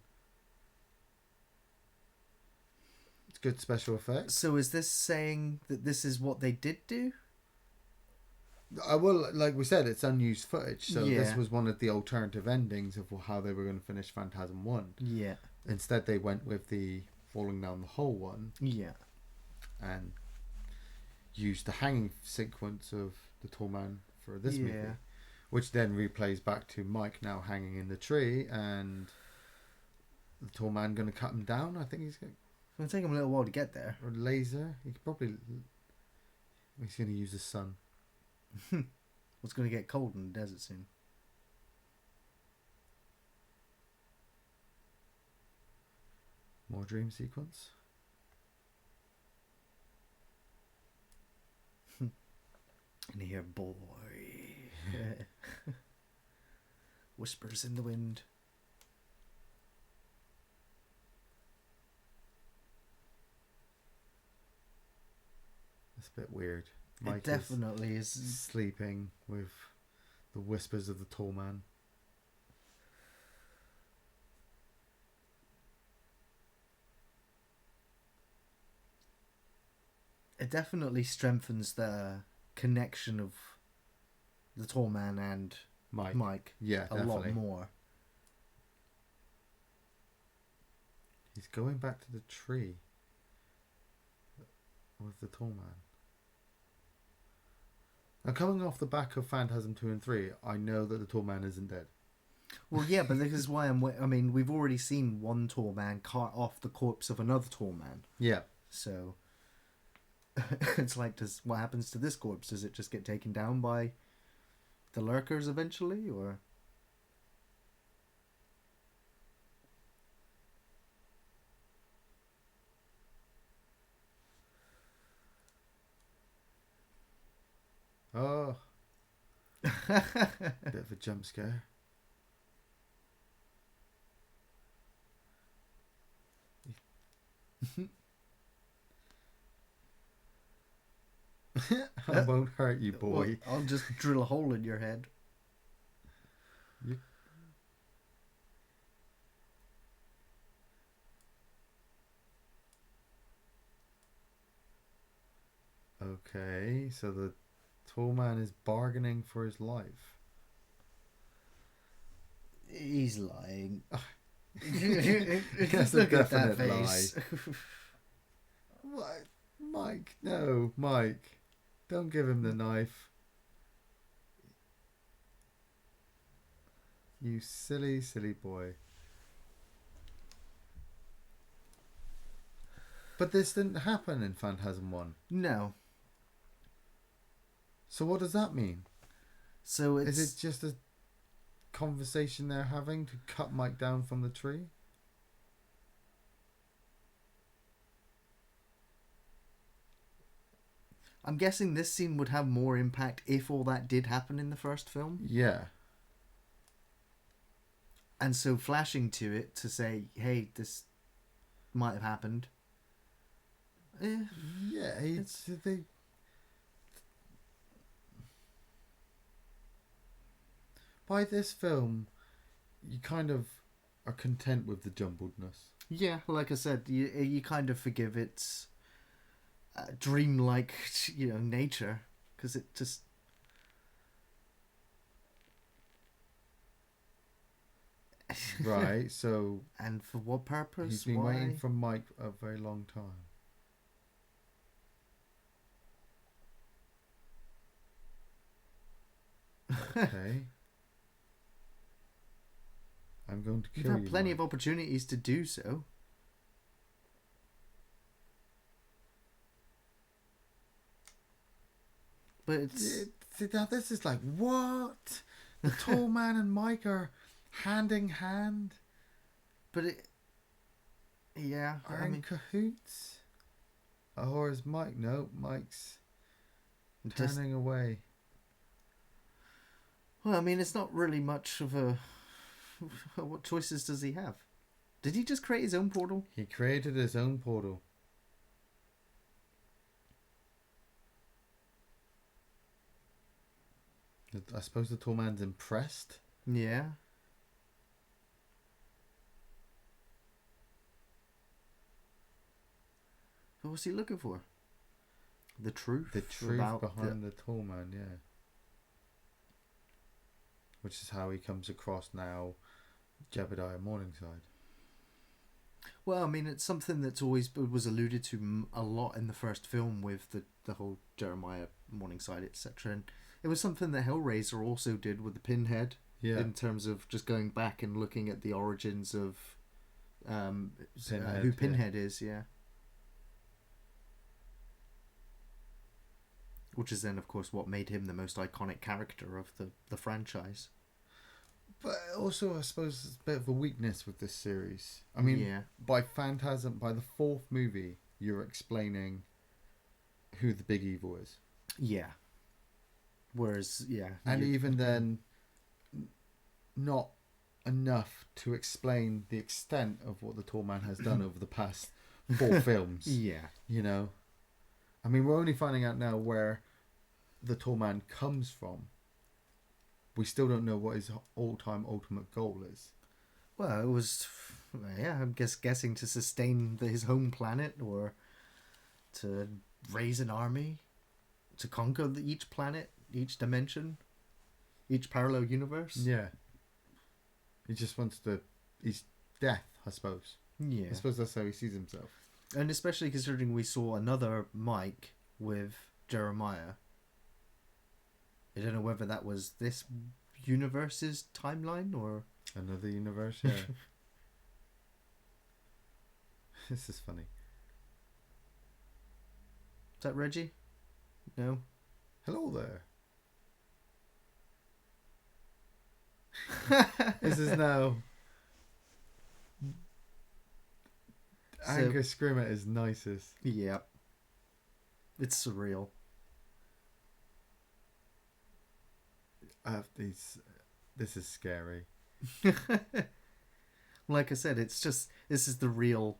S2: It's good special effects.
S1: So is this saying that this is what they did do?
S2: Well, like we said, it's unused footage. So this was one of the alternative endings of how they were going to finish Phantasm 1.
S1: Yeah.
S2: Instead, they went with the falling down the hole one.
S1: Yeah.
S2: And used the hanging sequence of the tall man for this movie. Which then replays back to Mike now hanging in the tree and the tall man going to cut him down. I think he's going
S1: It'll take him a little while to get there.
S2: Or laser. He could probably... He's going to use the sun.
S1: It's going to get cold in the desert soon.
S2: More dream sequence.
S1: And you hear, boy. Whispers in the wind.
S2: It's a bit weird.
S1: It definitely is
S2: sleeping with the whispers of the tall man.
S1: It definitely strengthens the connection of the tall man and Mike
S2: yeah,
S1: a lot more.
S2: He's going back to the tree with the tall man. Now, coming off the back of Phantasm 2 and 3, I know that the tall man isn't dead.
S1: Well, yeah, but this is why I mean, we've already seen one tall man cart off the corpse of another tall man.
S2: Yeah.
S1: So it's like, what happens to this corpse? Does it just get taken down by the lurkers eventually, or?
S2: Oh. Bit of a jump scare. I won't hurt you, boy.
S1: Well, I'll just drill a hole in your head.
S2: Okay, so the tall man is bargaining for his life.
S1: He's lying.
S2: That's a definite lie. What? Mike, no, Mike. Don't give him the knife. You silly, silly boy. But this didn't happen in Phantasm 1.
S1: No.
S2: So what does that mean?
S1: So it's...
S2: Is it just a conversation they're having to cut Mike down from the tree?
S1: I'm guessing this scene would have more impact if all that did happen in the first film.
S2: Yeah.
S1: And so flashing to it to say, hey, this might have happened.
S2: Yeah, by this film, you kind of are content with the jumbledness.
S1: Yeah, like I said, you kind of forgive its dreamlike, nature, because it just...
S2: Right, so...
S1: And for what purpose?
S2: He's been waiting for Mike a very long time. Okay. I'm going to kill you.
S1: You've had plenty of opportunities to do so. But it's...
S2: See, now this is like, what? The tall man and Mike are hand in hand?
S1: But it... Yeah.
S2: Are in cahoots? Or is Mike... No, Mike's turning away.
S1: Well, I mean, it's not really much of a... What choices does he have? Did he just create his own portal?
S2: He created his own portal. I suppose the tall man's impressed.
S1: Yeah. But what's he looking for? The truth?
S2: The truth behind the tall man, yeah. Which is how he comes across now Jebediah Morningside.
S1: Well, I mean, it's something that's always was alluded to a lot in the first film with the whole Jeremiah Morningside, etc. And it was something that Hellraiser also did with the Pinhead.
S2: Yeah.
S1: In terms of just going back and looking at the origins of
S2: Pinhead,
S1: who Pinhead is, yeah. Which is then, of course, what made him the most iconic character of the franchise.
S2: But also, I suppose, it's a bit of a weakness with this series. I mean,
S1: yeah.
S2: by the fourth movie, you're explaining who the big evil is.
S1: Yeah. Whereas, yeah.
S2: And even then, not enough to explain the extent of what the Tall Man has done over the past 4 films.
S1: Yeah.
S2: You know? I mean, we're only finding out now where the Tall Man comes from. We still don't know what his all-time ultimate goal is.
S1: Well, it was, yeah, I'm guessing to sustain his home planet, or to raise an army, to conquer each planet, each dimension, each parallel universe.
S2: Yeah. He just wants to... He's death, I suppose.
S1: Yeah.
S2: I suppose that's how he sees himself.
S1: And especially considering we saw another Mike with Jeremiah. I don't know whether that was this universe's timeline or...
S2: Another universe, yeah. This is funny.
S1: Is that Reggie? No?
S2: Hello there. This is now... Angus Scrim at his nicest.
S1: Yeah. It's surreal.
S2: This is scary.
S1: Like I said, it's just... This is the real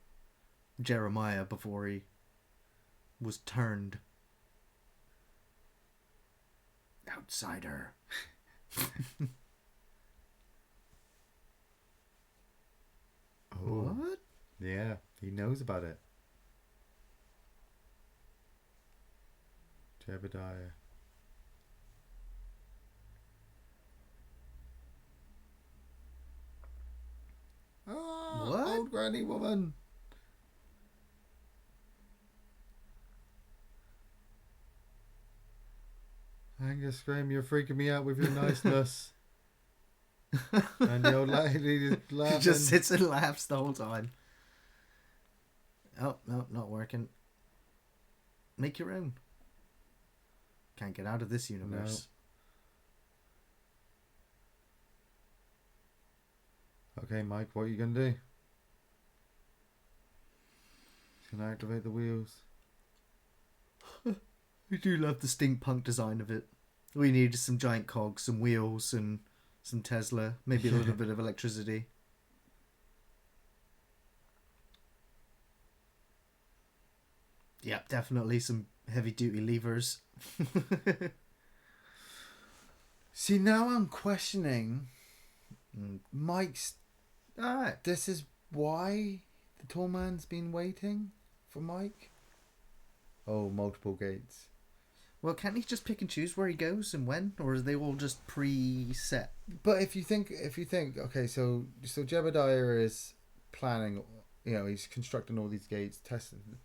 S1: Jeremiah before he was turned. Outsider. What?
S2: Yeah, he knows about it. Jebediah. Oh,
S1: What?
S2: Old granny woman. Angus Graham, you're freaking me out with your niceness. And the old lady just laughing.
S1: She just sits and laughs the whole time. Oh, no, not working. Make your own. Can't get out of this universe.
S2: No. Okay, Mike, what are you going to do? He's going to activate the wheels.
S1: We do love the steampunk design of it. We need some giant cogs, some wheels, and some Tesla. Maybe a little bit of electricity. Yep, definitely some heavy-duty levers.
S2: See, now I'm questioning Mike's...
S1: Alright.
S2: This is why the tall man's been waiting for Mike? Oh, multiple gates.
S1: Well, can't he just pick and choose where he goes and when? Or are they all just pre-set?
S2: But if you think, okay, so Jebediah is planning, you know, he's constructing all these gates,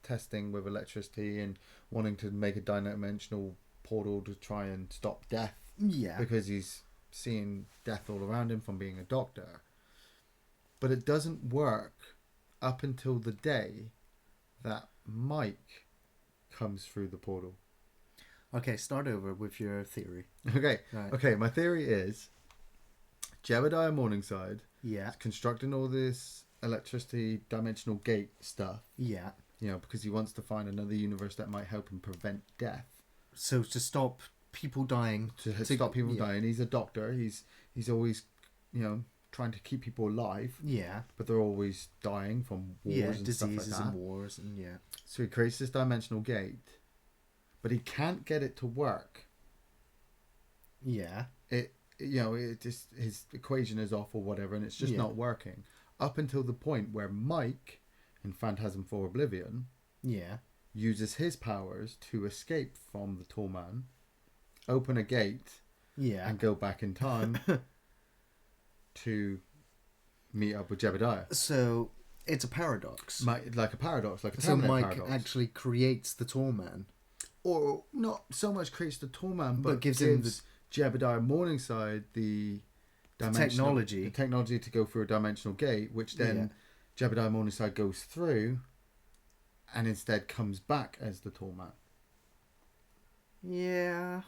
S2: testing with electricity and wanting to make a dimensional portal to try and stop death.
S1: Yeah.
S2: Because he's seeing death all around him from being a doctor. But it doesn't work up until the day that Mike comes through the portal.
S1: Okay, start over with your theory.
S2: Okay,
S1: Right.
S2: Okay. My theory is Jebediah Morningside
S1: Yeah.
S2: is constructing all this electricity dimensional gate stuff.
S1: Yeah.
S2: You know, because he wants to find another universe that might help him prevent death.
S1: So to stop people dying.
S2: To stop people dying. He's a doctor. He's always, you know, trying to keep people alive.
S1: Yeah.
S2: But they're always dying from wars and
S1: diseases
S2: stuff like that.
S1: and wars and yeah.
S2: So he creates this dimensional gate, but he can't get it to work.
S1: Yeah.
S2: It just his equation is off or whatever, and it's just not working. Up until the point where Mike in Phantasm IV Oblivion uses his powers to escape from the tall man, open a gate, and go back in time to meet up with Jebediah.
S1: So it's a paradox.
S2: Like a paradox, like a
S1: so
S2: Terminator
S1: Mike
S2: paradox.
S1: actually creates the tall man.
S2: Or not so much creates the tall man,
S1: But
S2: gives
S1: him
S2: Jebediah Morningside the technology to go through a dimensional gate, which then Jebediah Morningside goes through and instead comes back as the tall man.
S1: Yeah.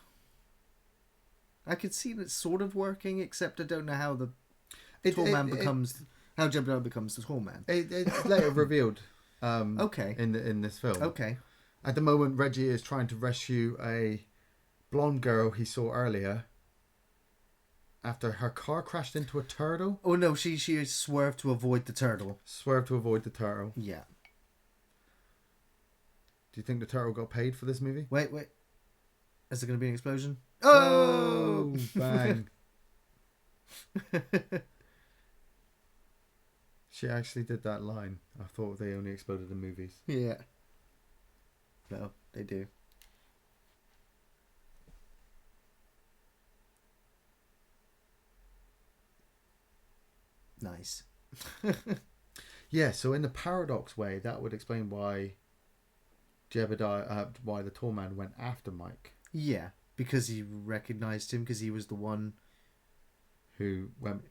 S1: I could see that sort of working, except I don't know how the tall man becomes... How Jebediah becomes the tall man.
S2: It's later revealed
S1: okay.
S2: in this film.
S1: Okay.
S2: At the moment, Reggie is trying to rescue a blonde girl he saw earlier after her car crashed into a turtle.
S1: Oh no, she swerved to avoid the turtle.
S2: Swerved to avoid the turtle.
S1: Yeah.
S2: Do you think the turtle got paid for this movie?
S1: Wait. Is there going to be an explosion?
S2: Oh! Bang. She actually did that line. I thought they only exploded in movies.
S1: Yeah. No, they do. Nice.
S2: Yeah, so in the paradox way, that would explain why why the tall man went after Mike.
S1: Yeah, because he recognised him because he was the one
S2: who went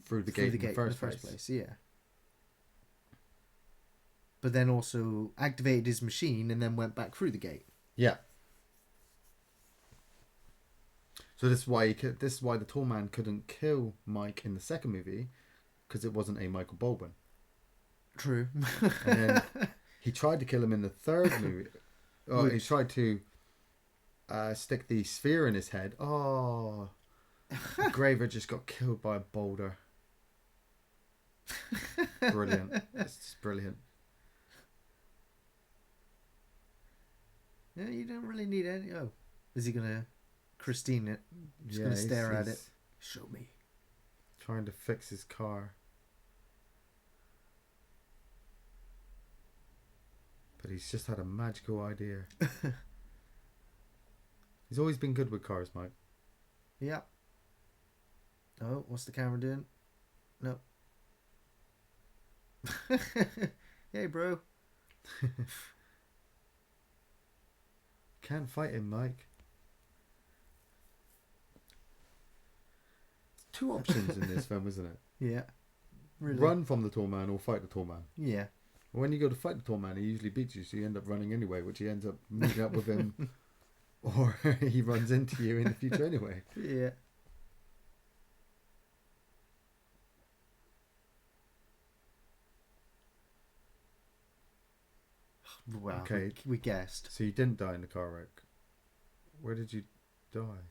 S2: through the gate in the first place.
S1: Yeah. But then also activated his machine and then went back through the gate.
S2: Yeah. So this is why the tall man couldn't kill Mike in the second movie, because it wasn't a Michael Baldwin.
S1: True.
S2: And then he tried to kill him in the third movie. Oh, he tried to stick the sphere in his head. Oh, Graver just got killed by a boulder. Brilliant. It's just brilliant.
S1: Yeah, you don't really need any. Oh, is he gonna Christine it? Just gonna stare at it. Show me.
S2: Trying to fix his car. But he's just had a magical idea. He's always been good with cars, Mike.
S1: Yeah. Oh, what's the camera doing? No. Hey, bro.
S2: Can't fight him, Mike. Two options in this film, isn't it?
S1: Yeah. Really?
S2: Run from the tall man or fight the tall man.
S1: Yeah.
S2: When you go to fight the tall man, he usually beats you, so you end up running anyway, which he ends up meeting up with him, or he runs into you in the future anyway.
S1: Yeah. Wow.
S2: Okay.
S1: We guessed.
S2: So you didn't die in the car wreck. Where did you die?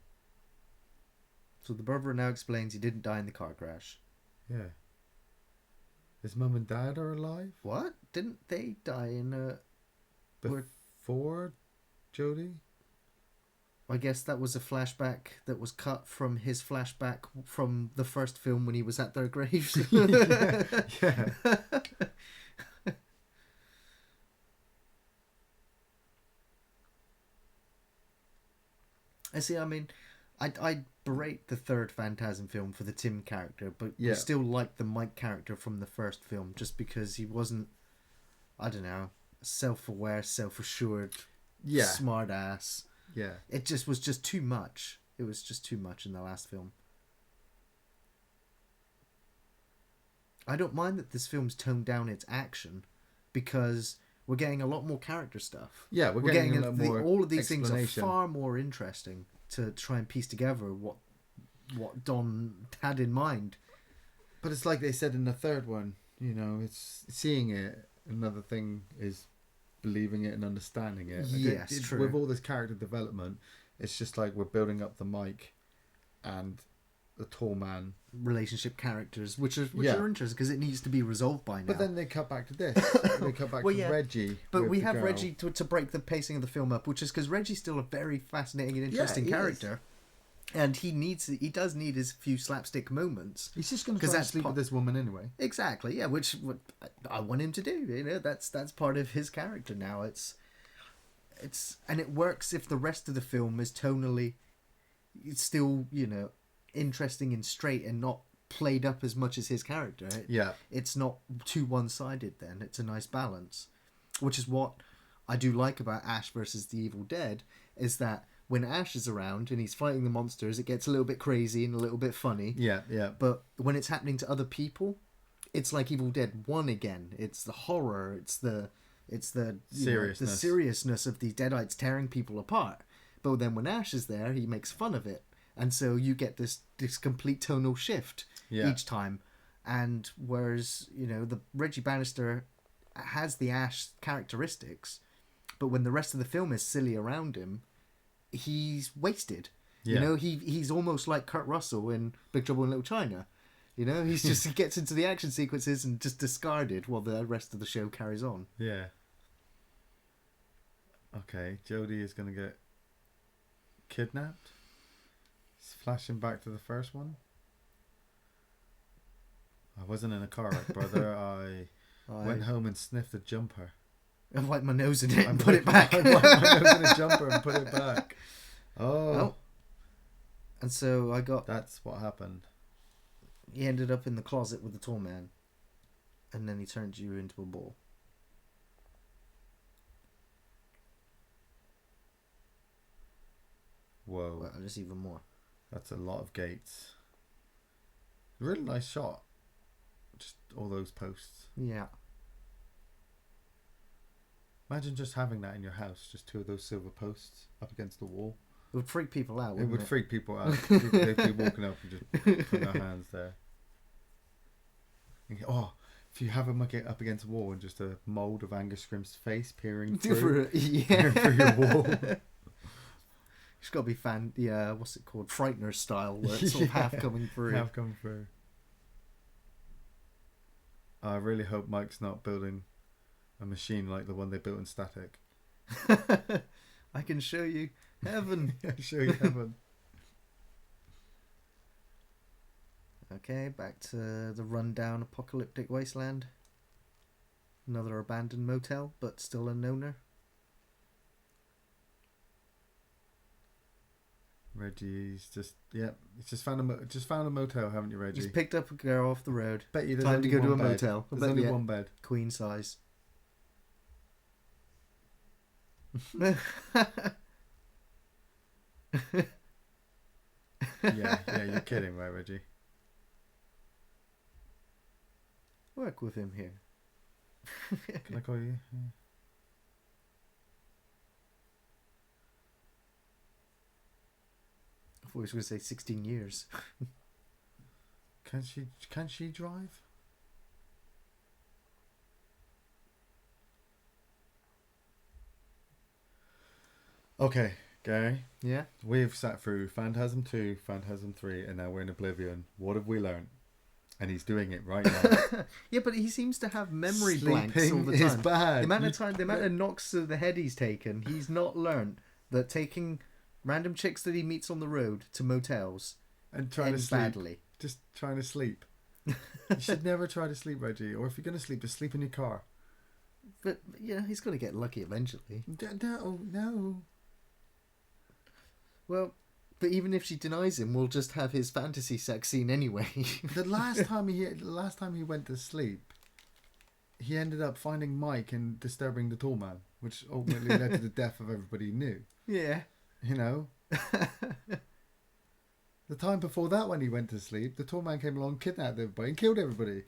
S1: So the brother now explains he didn't die in the car crash.
S2: Yeah. His mum and dad are alive?
S1: What? Didn't they die in a...
S2: Before Jody?
S1: I guess that was a flashback that was cut from his flashback from the first film when he was at their graves.
S2: Yeah.
S1: I see, I mean, I berate the third Phantasm film for the Tim character, but
S2: Yeah.
S1: I still like the Mike character from the first film just because he wasn't, I don't know, self-aware, self-assured,
S2: Yeah.
S1: smart ass.
S2: Yeah.
S1: It just was just too much. It was just too much in the last film. I don't mind that this film's toned down its action because we're getting a lot more character stuff.
S2: Yeah, we're getting a lot more
S1: all of these things are
S2: explanation.
S1: far more interesting to try and piece together what Don had in mind.
S2: But it's like they said in the third one, you know, it's seeing it. Another thing is believing it and understanding it.
S1: Yes, true.
S2: With all this character development, it's just like we're building up the Mike and the tall man
S1: Relationship characters, which are
S2: Yeah.
S1: interesting because it needs to be resolved by now.
S2: But then they cut back to this. They cut back
S1: Well,
S2: to
S1: yeah.
S2: Reggie.
S1: But
S2: with
S1: we
S2: the
S1: have
S2: girl.
S1: Reggie to break the pacing of the film up, which is because Reggie's still a very fascinating and interesting
S2: he is.
S1: character. And he does need his few slapstick moments.
S2: He's just going to
S1: 'Cause
S2: try and
S1: that's
S2: sleep with this woman anyway.
S1: Exactly, yeah, which I want him to do. You know, that's part of his character now. It's and it works if the rest of the film is tonally, it's still, you know, interesting and straight and not played up as much as his character.
S2: Yeah.
S1: It's not too one-sided then. It's a nice balance, which is what I do like about Ash versus the Evil Dead, is that when Ash is around and he's fighting the monsters, it gets a little bit crazy and a little bit funny.
S2: Yeah, yeah.
S1: But when it's happening to other people, it's like Evil Dead 1 again. It's the horror. It's the
S2: Seriousness.
S1: the seriousness of these Deadites tearing people apart. But then when Ash is there, he makes fun of it, and so you get this complete tonal shift each time. And whereas, you know, the Reggie Bannister has the Ash characteristics, but when the rest of the film is silly around him, he's wasted.
S2: Yeah.
S1: You know, he's almost like Kurt Russell in Big Trouble in Little China. You know, he gets into the action sequences and just discarded while the rest of the show carries on.
S2: Yeah. Okay, Jody is going to get kidnapped. He's flashing back to the first one. I wasn't in a car wreck, brother. I went home and sniffed a jumper.
S1: I wiped my nose in it and put it back.
S2: I wiped my nose in a jumper and put it back. Oh.
S1: And so I got...
S2: That's what happened.
S1: He ended up in the closet with the tall man. And then he turned you into a ball.
S2: Whoa.
S1: Well, there's even more.
S2: That's a lot of gates. Really nice shot. Just all those posts.
S1: Yeah.
S2: Imagine just having that in your house. Just two of those silver posts up against the wall.
S1: It would freak people out,
S2: It
S1: wouldn't
S2: would freak people out. They'd be walking up and just putting their hands there. Oh, if you have them up against a wall and just a mould of Angus Scrimm's face peering through, peering through your wall.
S1: It's got to be what's it called? Frightener style, where it's sort of half coming through.
S2: Half coming through. I really hope Mike's not building a machine like the one they built in Static.
S1: I can show you heaven.
S2: I'll show you heaven.
S1: Okay, back to the rundown apocalyptic wasteland. Another abandoned motel, but still an owner.
S2: Reggie's he's found a motel, haven't you, Reggie?
S1: He's picked up a girl off the road.
S2: Bet you there's
S1: time
S2: only
S1: to go to a
S2: one bed.
S1: motel.
S2: There's only one bed.
S1: Queen size.
S2: yeah, you're kidding, right, Reggie?
S1: Work with him here.
S2: Can I call you? Yeah.
S1: I thought he was going to say 16 years.
S2: Can she drive? Okay, Gary.
S1: Yeah?
S2: We've sat through Phantasm 2, Phantasm 3, and now we're in Oblivion. What have we learned? And he's doing it right now.
S1: Yeah, but he seems to have memory blanks all the time.
S2: Is bad.
S1: The amount of knocks to the head he's taken, he's not learnt that taking random chicks that he meets on the road to motels
S2: and trying to sleep.
S1: Badly.
S2: Just trying to sleep. You should never try to sleep, Reggie. Or if you're going to sleep, just sleep in your car.
S1: But, yeah, he's going to get lucky eventually.
S2: No.
S1: Well, but even if she denies him, we'll just have his fantasy sex scene anyway.
S2: The last time he went to sleep, he ended up finding Mike and disturbing the tall man, which ultimately led to the death of everybody he knew.
S1: Yeah.
S2: You know? The time before that, when he went to sleep, the tall man came along, kidnapped everybody, and killed everybody.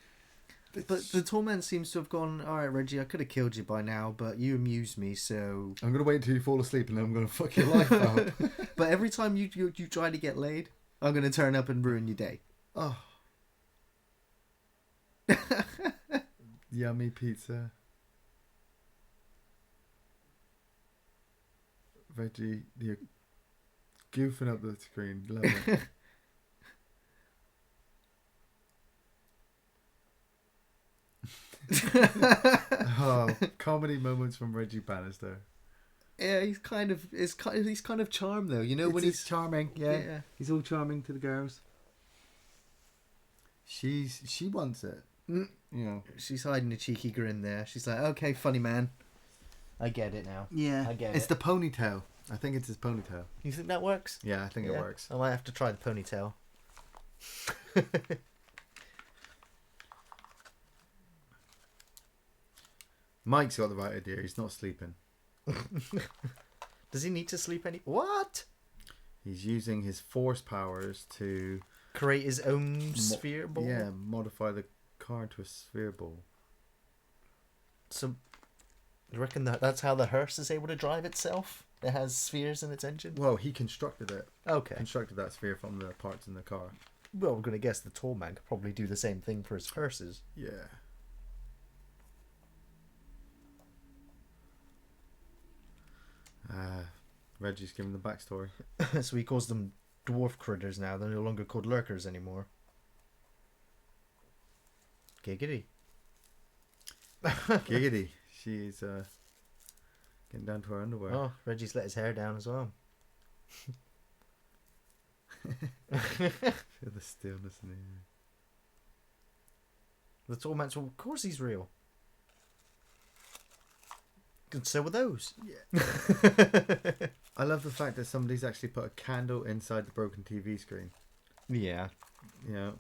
S1: But the tall man seems to have gone, all right, Reggie, I could have killed you by now, but you amuse me, so...
S2: I'm going to wait until you fall asleep and then I'm going to fuck your life up.
S1: But every time you try to get laid, I'm going to turn up and ruin your day.
S2: Oh. Yummy pizza. Reggie, you're goofing up the screen. Love it. Oh, comedy moments from Reggie Bannister.
S1: Yeah, he's kind of charmed though. You know, when he's
S2: charming. Yeah, he's all charming to the girls. She wants it. You know,
S1: she's hiding a cheeky grin there. She's like, "Okay, funny man, I get it now.
S2: Yeah,
S1: I get it."
S2: It's the ponytail. I think it's his ponytail.
S1: You think that works?
S2: Yeah, I think it works.
S1: I might have to try the ponytail.
S2: Mike's got the right idea. He's not sleeping.
S1: Does he need to sleep What?
S2: He's using his force powers to
S1: create his own sphere ball?
S2: Yeah, modify the car into a sphere ball.
S1: So, you reckon that's how the hearse is able to drive itself? It has spheres in its engine?
S2: Well, he constructed it.
S1: Okay.
S2: Constructed that sphere from the parts in the car.
S1: Well, we're going to guess the tall man could probably do the same thing for his hearses.
S2: Yeah. Reggie's giving the backstory.
S1: So he calls them dwarf critters now. They're no longer called lurkers anymore. Giggity.
S2: Giggity. She's getting down to her underwear.
S1: Oh, Reggie's let his hair down as well.
S2: Feel the stillness in the air.
S1: The torments, well, of course he's real. And so were those.
S2: Yeah. I love the fact that somebody's actually put a candle inside the broken TV screen.
S1: Yeah.
S2: Yeah.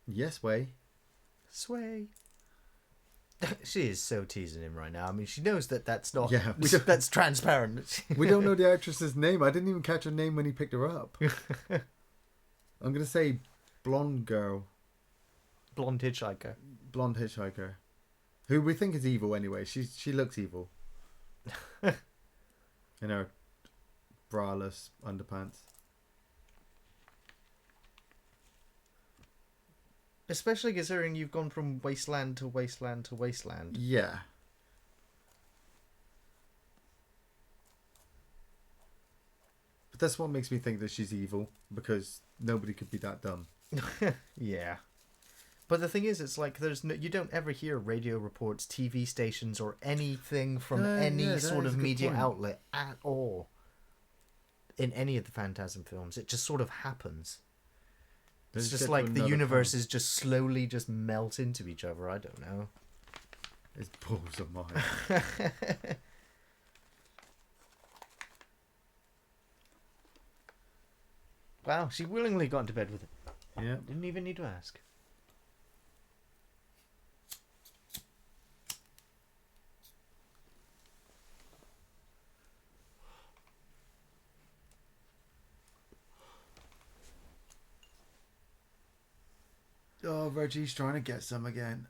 S2: Yes, way.
S1: Sway. She is so teasing him right now. I mean, she knows that that's not.
S2: Yeah,
S1: that's transparent.
S2: We don't know the actress's name. I didn't even catch her name when he picked her up. I'm gonna say blonde girl.
S1: Blonde hitchhiker.
S2: Blonde hitchhiker, who we think is evil anyway. She looks evil. In her braless underpants.
S1: Especially considering you've gone from wasteland to wasteland to wasteland.
S2: Yeah. But that's what makes me think that she's evil, because nobody could be that dumb.
S1: Yeah. But the thing is, it's like you don't ever hear radio reports, TV stations, or anything from any sort of media outlet at all in any of the Phantasm films. It just sort of happens. It's just like the universes just slowly just melt into each other. I don't know.
S2: His balls of mine.
S1: Wow, she willingly got into bed with him.
S2: Yeah.
S1: Didn't even need to ask.
S2: Oh, Reggie's trying to get some again.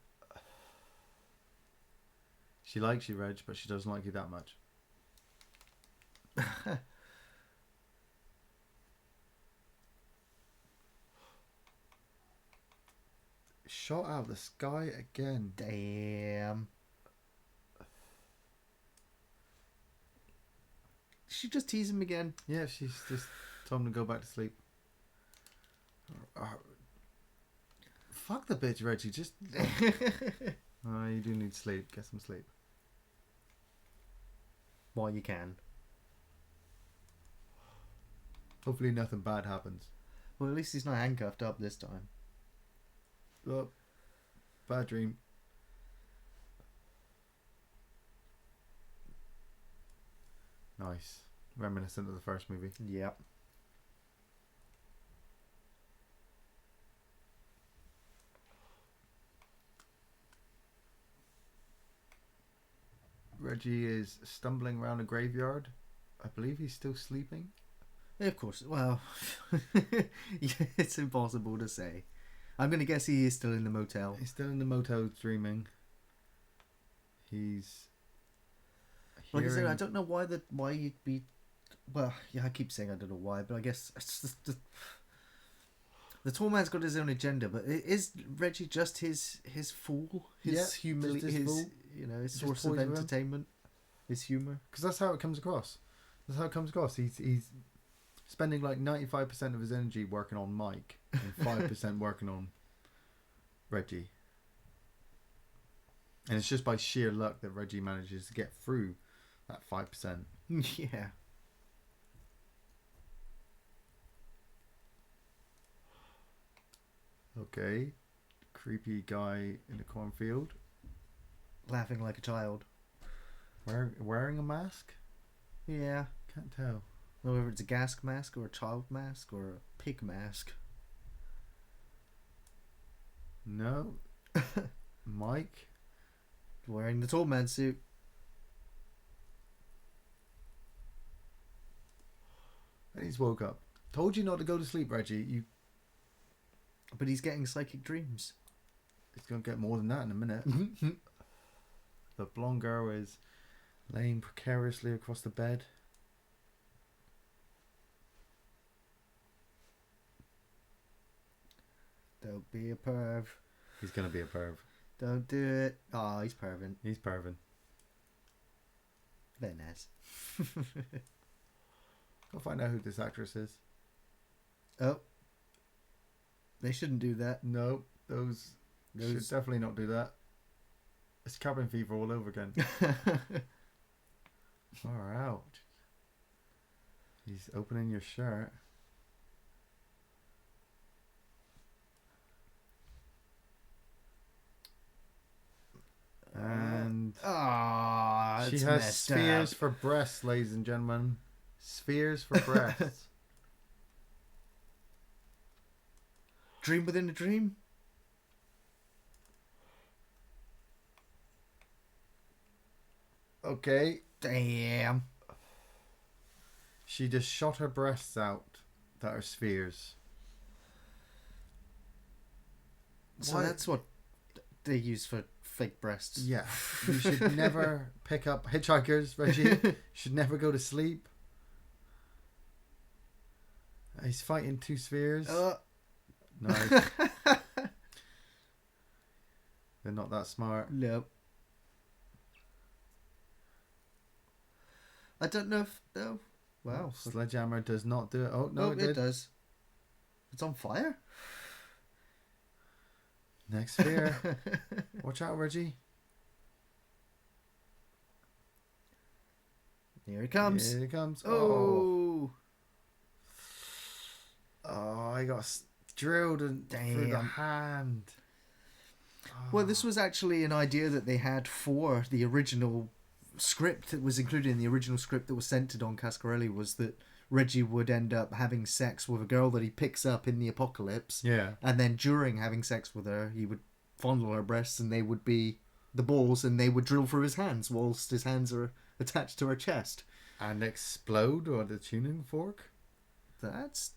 S2: She likes you, Reg, but she doesn't like you that much. Shot out of the sky again.
S1: Damn. She just tease him again.
S2: Yeah, she's just told him to go back to sleep. Fuck the bitch, Reggie. Just. Oh, you do need sleep. Get some sleep.
S1: While you can.
S2: Hopefully nothing bad happens.
S1: Well, at least he's not handcuffed up this time.
S2: Oh, bad dream. Nice. Reminiscent of the first movie.
S1: Yep.
S2: Reggie is stumbling around a graveyard. I believe he's still sleeping.
S1: Yeah, of course. Well, it's impossible to say. I'm going to guess he is still in the motel.
S2: He's still in the motel dreaming. He's
S1: like I said, I don't know why you'd be. Well, yeah, I keep saying I don't know why, but I guess it's just the tall man's got his own agenda. But is Reggie just his fool? His humility, his source of entertainment, his humor.
S2: Because that's how it comes across. That's how it comes across. He's spending like 95% of his energy working on Mike and 5% working on Reggie. And it's just by sheer luck that Reggie manages to get through that 5%.
S1: Yeah.
S2: Okay. Creepy guy in the cornfield.
S1: Laughing like a child.
S2: Wearing a mask?
S1: Yeah.
S2: Can't tell.
S1: Whether it's a gas mask or a child mask or a pig mask.
S2: No. Mike?
S1: Wearing the tall man suit.
S2: And he's woke up. Told you not to go to sleep, Reggie.
S1: But he's getting psychic dreams.
S2: He's going to get more than that in a minute. The blonde girl is laying precariously across the bed.
S1: Don't be a perv.
S2: He's going to be a perv.
S1: Don't do it. Oh, he's perving.
S2: He's perving.
S1: Very nice.
S2: I'll find out who this actress is.
S1: Oh. They shouldn't do that.
S2: No, those should definitely not do that. It's cabin fever all over again. Far out. He's opening your shirt. And she has spheres for breasts, ladies and gentlemen. Spheres for breasts.
S1: Dream within a dream?
S2: Okay.
S1: Damn.
S2: She just shot her breasts out that are spheres.
S1: So that's what they use for fake breasts.
S2: Yeah. You should never pick up hitchhikers, Reggie. You should never go to sleep. He's fighting two spheres. Nice. They're not that smart.
S1: No. I don't know if... No. Wow.
S2: Sledgehammer does not do it. Oh, no, it
S1: does. It's on fire.
S2: Next sphere. Watch out, Reggie.
S1: Here he comes.
S2: Here he comes.
S1: Oh.
S2: Oh, I got drilled through the hand. Oh.
S1: Well, this was actually an idea that they had for the original script that was included in the original script that was sent to Don Cascarelli, was that Reggie would end up having sex with a girl that he picks up in the apocalypse.
S2: Yeah.
S1: And then during having sex with her, he would fondle her breasts and they would be the balls and they would drill through his hands whilst his hands are attached to her chest.
S2: And explode on the tuning fork?
S1: That's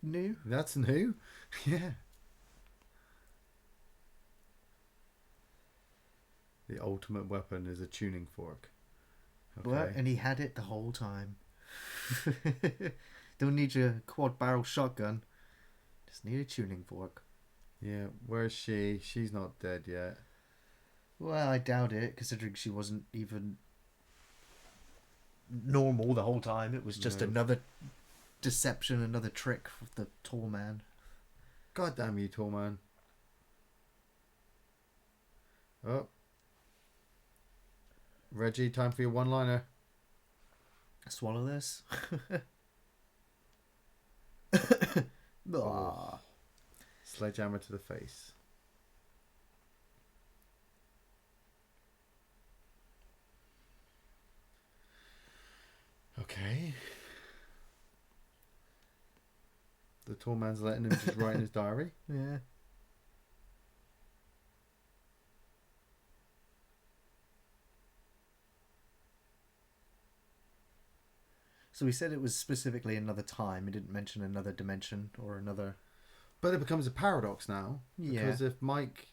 S1: new.
S2: That's new? Yeah. The ultimate weapon is a tuning fork. Okay.
S1: Well, and he had it the whole time. Don't need your quad barrel shotgun. Just need a tuning fork.
S2: Yeah, where's she? She's not dead yet.
S1: Well, I doubt it, considering she wasn't even normal the whole time. It was just another deception, another trick of the tall man.
S2: God damn you, tall man. Oh. Reggie, time for your one-liner.
S1: Swallow this.
S2: Oh. Sledgehammer to the face. Okay. The tall man's letting him just write in his diary.
S1: Yeah. So he said it was specifically another time. He didn't mention another dimension or another...
S2: But it becomes a paradox now.
S1: Yeah.
S2: Because if Mike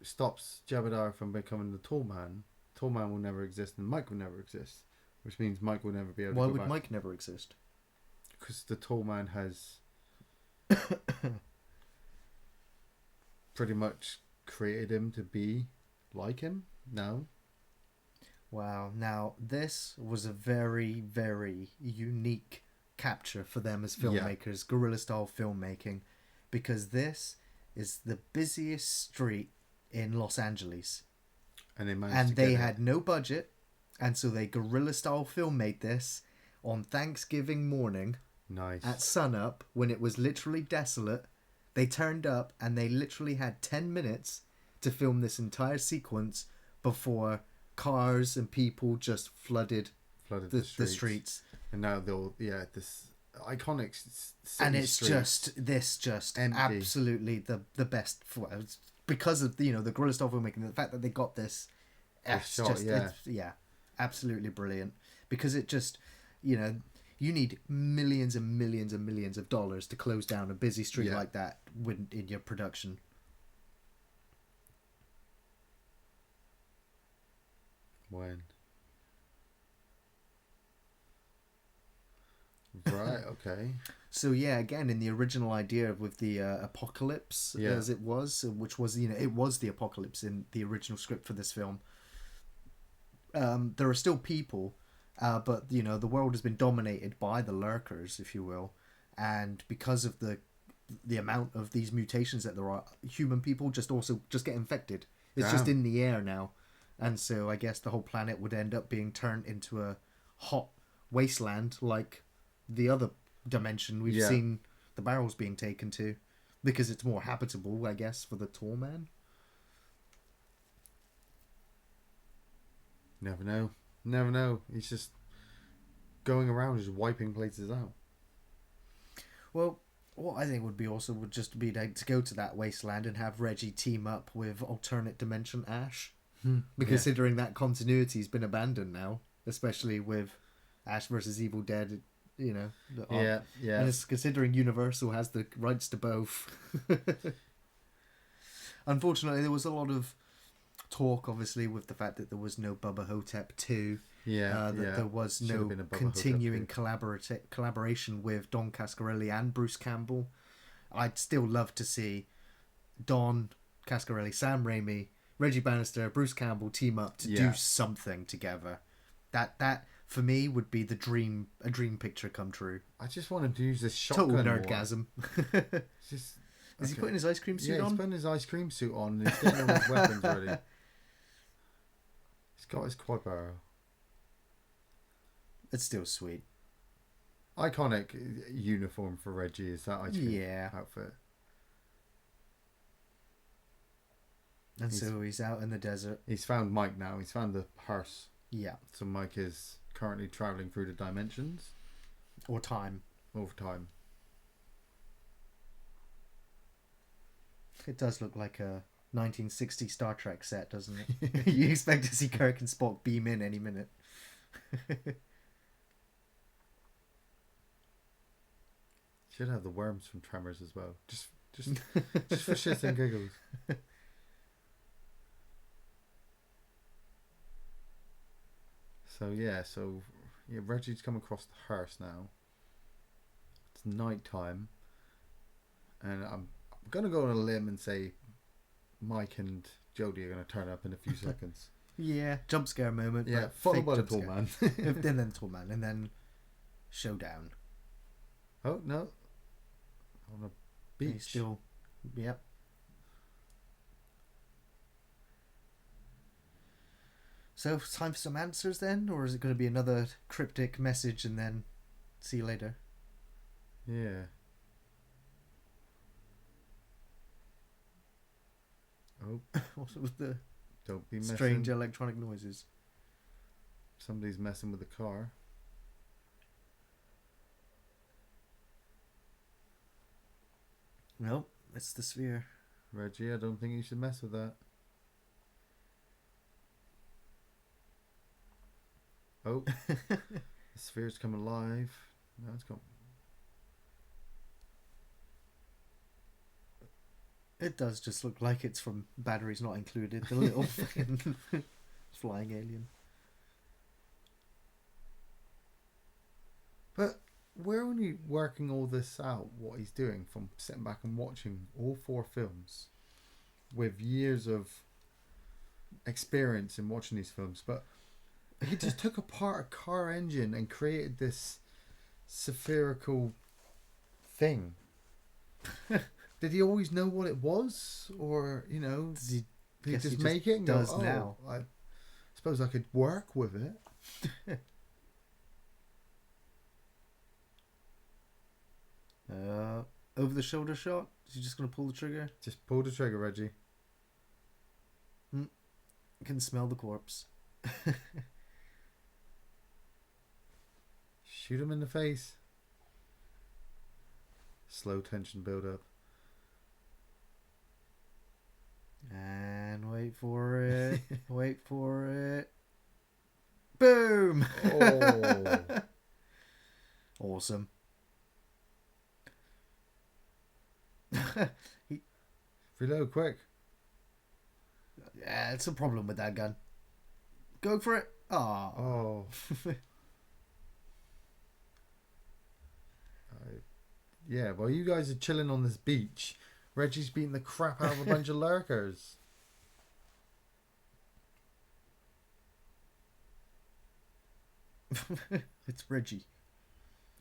S2: stops Jebediah from becoming the tall man will never exist and Mike will never exist. Which means Mike will never be able to
S1: Why
S2: go
S1: would
S2: back.
S1: Mike never exist?
S2: Because the tall man has pretty much created him to be like him now.
S1: Wow. Now, this was a very, very unique capture for them as filmmakers, guerrilla-style filmmaking, because this is the busiest street in Los Angeles.
S2: And
S1: they had no budget, and so they guerrilla-style film-made this on Thanksgiving morning.
S2: Nice.
S1: At sunup, when it was literally desolate. They turned up, and they literally had 10 minutes to film this entire sequence before cars and people just flooded the streets.
S2: And now this iconic city
S1: and it's
S2: streets
S1: just
S2: empty.
S1: Absolutely the best for because of the guerrilla style filmmaking. The fact that they got this, it's absolutely brilliant, because it just you need millions and millions and millions of dollars to close down a busy street like that in your production.
S2: When? Right, okay.
S1: So again, in the original idea with the apocalypse, as it was, which was it was the apocalypse in the original script for this film. There are still people But the world has been dominated by the lurkers, if you will, and because of the amount of these mutations that there are, human people just get infected. It's just in the air now, and so I guess the whole planet would end up being turned into a hot wasteland like the other dimension we've seen the barrels being taken to, because it's more habitable, I guess, for the tall man.
S2: Never know. He's just going around just wiping places out.
S1: Well, what I think would be awesome would just be to go to that wasteland and have Reggie team up with alternate dimension Ash. Considering that continuity's been abandoned now, especially with Ash versus Evil Dead, And it's considering Universal has the rights to both. Unfortunately, there was a lot of talk, obviously, with the fact that there was no Bubba Hotep 2. There was no continuing collaboration with Don Cascarelli and Bruce Campbell. I'd still love to see Don Cascarelli, Sam Raimi, Reggie Bannister, Bruce Campbell team up to do something together. That for me would be a dream picture come true.
S2: I just want him to use this shotgun.
S1: Total nerdgasm. Is he putting his ice cream suit on?
S2: Yeah, he's putting his ice cream suit on and he's getting all his weapons ready. He's got his quad barrel.
S1: It's still sweet.
S2: Iconic uniform for Reggie is that ice cream outfit.
S1: And so he's out in the desert.
S2: He's found Mike now. He's found the hearse.
S1: Yeah.
S2: So Mike is currently travelling through the dimensions.
S1: Or time. It does look like a 1960 Star Trek set, doesn't it? You expect to see Kirk and Spock beam in any minute.
S2: Should have the worms from Tremors as well. Just for shits and giggles. So Reggie's come across the hearse now. It's night time, and I'm gonna go on a limb and say Mike and Jody are gonna turn up in a few seconds.
S1: Yeah, jump scare moment.
S2: Yeah, followed by the tall man.
S1: And then tall man, and then Showdown.
S2: Oh no! On a beach.
S1: He's still, yep. So, time for some answers then? Or is it going to be another cryptic message and then see you later?
S2: Yeah. Oh.
S1: Also with the
S2: Don't be messing.
S1: Strange electronic noises.
S2: Somebody's messing with the car.
S1: Nope, it's the sphere.
S2: Reggie, I don't think you should mess with that. Oh, the sphere's come alive. No, it's come.
S1: It does just look like it's from Batteries Not Included, the little flying alien.
S2: But we're only working all this out, what he's doing, from sitting back and watching all 4 films with years of experience in watching these films. But he just took apart a car engine and created this spherical thing. Did he always know what it was? Or, did he just make it and
S1: does
S2: go,
S1: now.
S2: I suppose I could work with it.
S1: Over the shoulder shot? Is he just going to pull the trigger?
S2: Just pull the trigger, Reggie.
S1: Can smell the corpse.
S2: Shoot him in the face. Slow tension build up.
S1: And wait for it. Wait for it. Boom!
S2: Oh.
S1: Awesome.
S2: Reload quick.
S1: Yeah, it's a problem with that gun. Go for it.
S2: Oh. Yeah, while you guys are chilling on this beach, Reggie's beating the crap out of a bunch of lurkers.
S1: It's Reggie.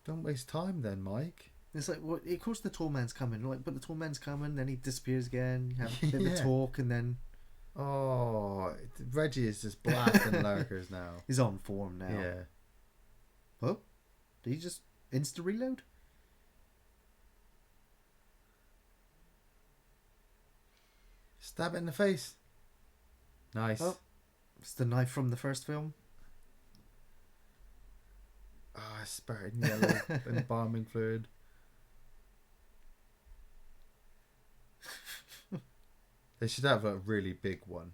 S2: Don't waste time then, Mike.
S1: It's like, well, of course the tall man's coming. Like, but the tall man's coming, then he disappears again. You have a bit of
S2: Yeah.
S1: talk, and then
S2: Oh, Reggie is just blasting lurkers now.
S1: he's on form now.
S2: Yeah.
S1: Oh, did he just insta reload?
S2: Stab it in the face. Nice.
S1: Oh, it's the knife from the first film.
S2: Ah, it's spurting yellow embalming fluid. They should have a really big one.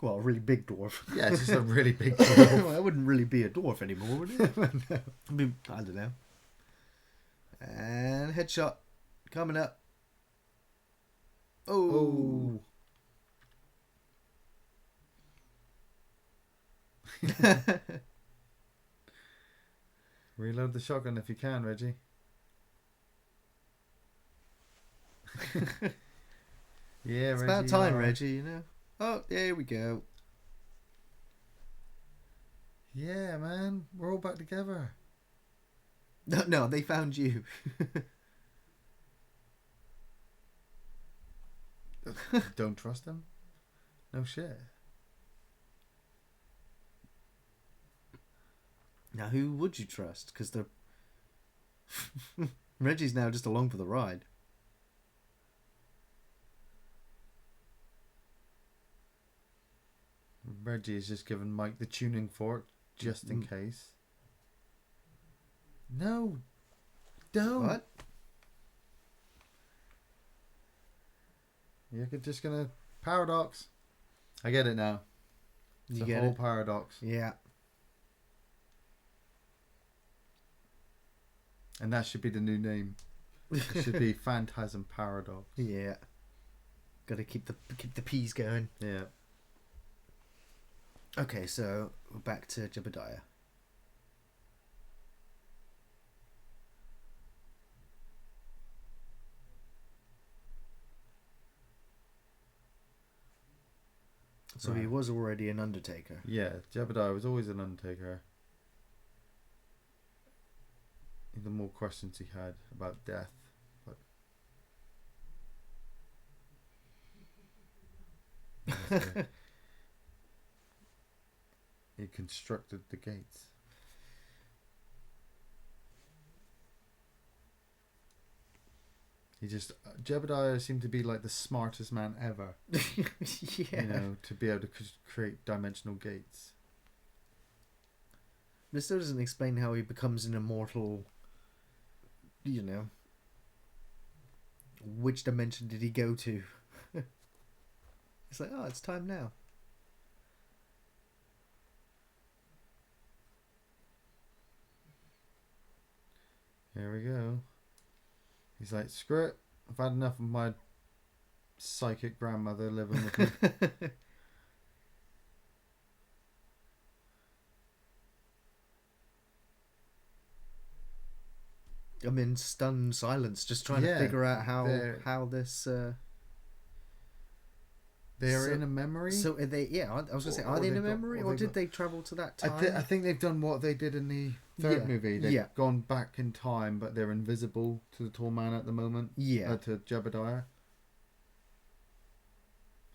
S1: Well, a really big dwarf.
S2: Yeah, it's just a really big dwarf.
S1: Well, it wouldn't really be a dwarf anymore, would it? No. I mean, I don't know. And headshot coming up. Oh.
S2: Reload the shotgun if you can, Reggie. Yeah,
S1: It's
S2: Reggie,
S1: about time, Reggie, you know. Oh, there we go.
S2: Yeah, man. We're all back together.
S1: No, they found you.
S2: Don't trust them? No shit.
S1: Now, who would you trust? Because they're... Reggie's now just along for the ride.
S2: Reggie has just given Mike the tuning fork just in case. No. Don't.
S1: What?
S2: You're just gonna... Paradox. I get it now. It's
S1: You
S2: a
S1: get
S2: whole
S1: it?
S2: paradox.
S1: Yeah.
S2: And that should be the new name. It should be Phantasm Paradox.
S1: Yeah. Got to keep the P's going.
S2: Yeah.
S1: Okay, so we're back to Jebediah. So
S2: Right.
S1: he was already an Undertaker.
S2: Yeah, Jebediah was always an Undertaker. The more questions he had about death. But he constructed the gates. Jebediah seemed to be like the smartest man ever.
S1: Yeah.
S2: You know, to be able to create dimensional gates.
S1: But it still doesn't explain how he becomes an immortal, you know. Which dimension did he go to? It's like, oh, it's time now.
S2: Here we go. He's like, screw it. I've had enough of my psychic grandmother living with me.
S1: I'm in stunned silence, just trying to figure out how this.
S2: They're in a memory.
S1: So are they? Yeah, I was gonna say, are they in a memory, or did they travel to that time?
S2: I think they've done what they did in the third movie. They've gone back in time, but they're invisible to the tall man at the moment.
S1: Yeah,
S2: to Jebediah.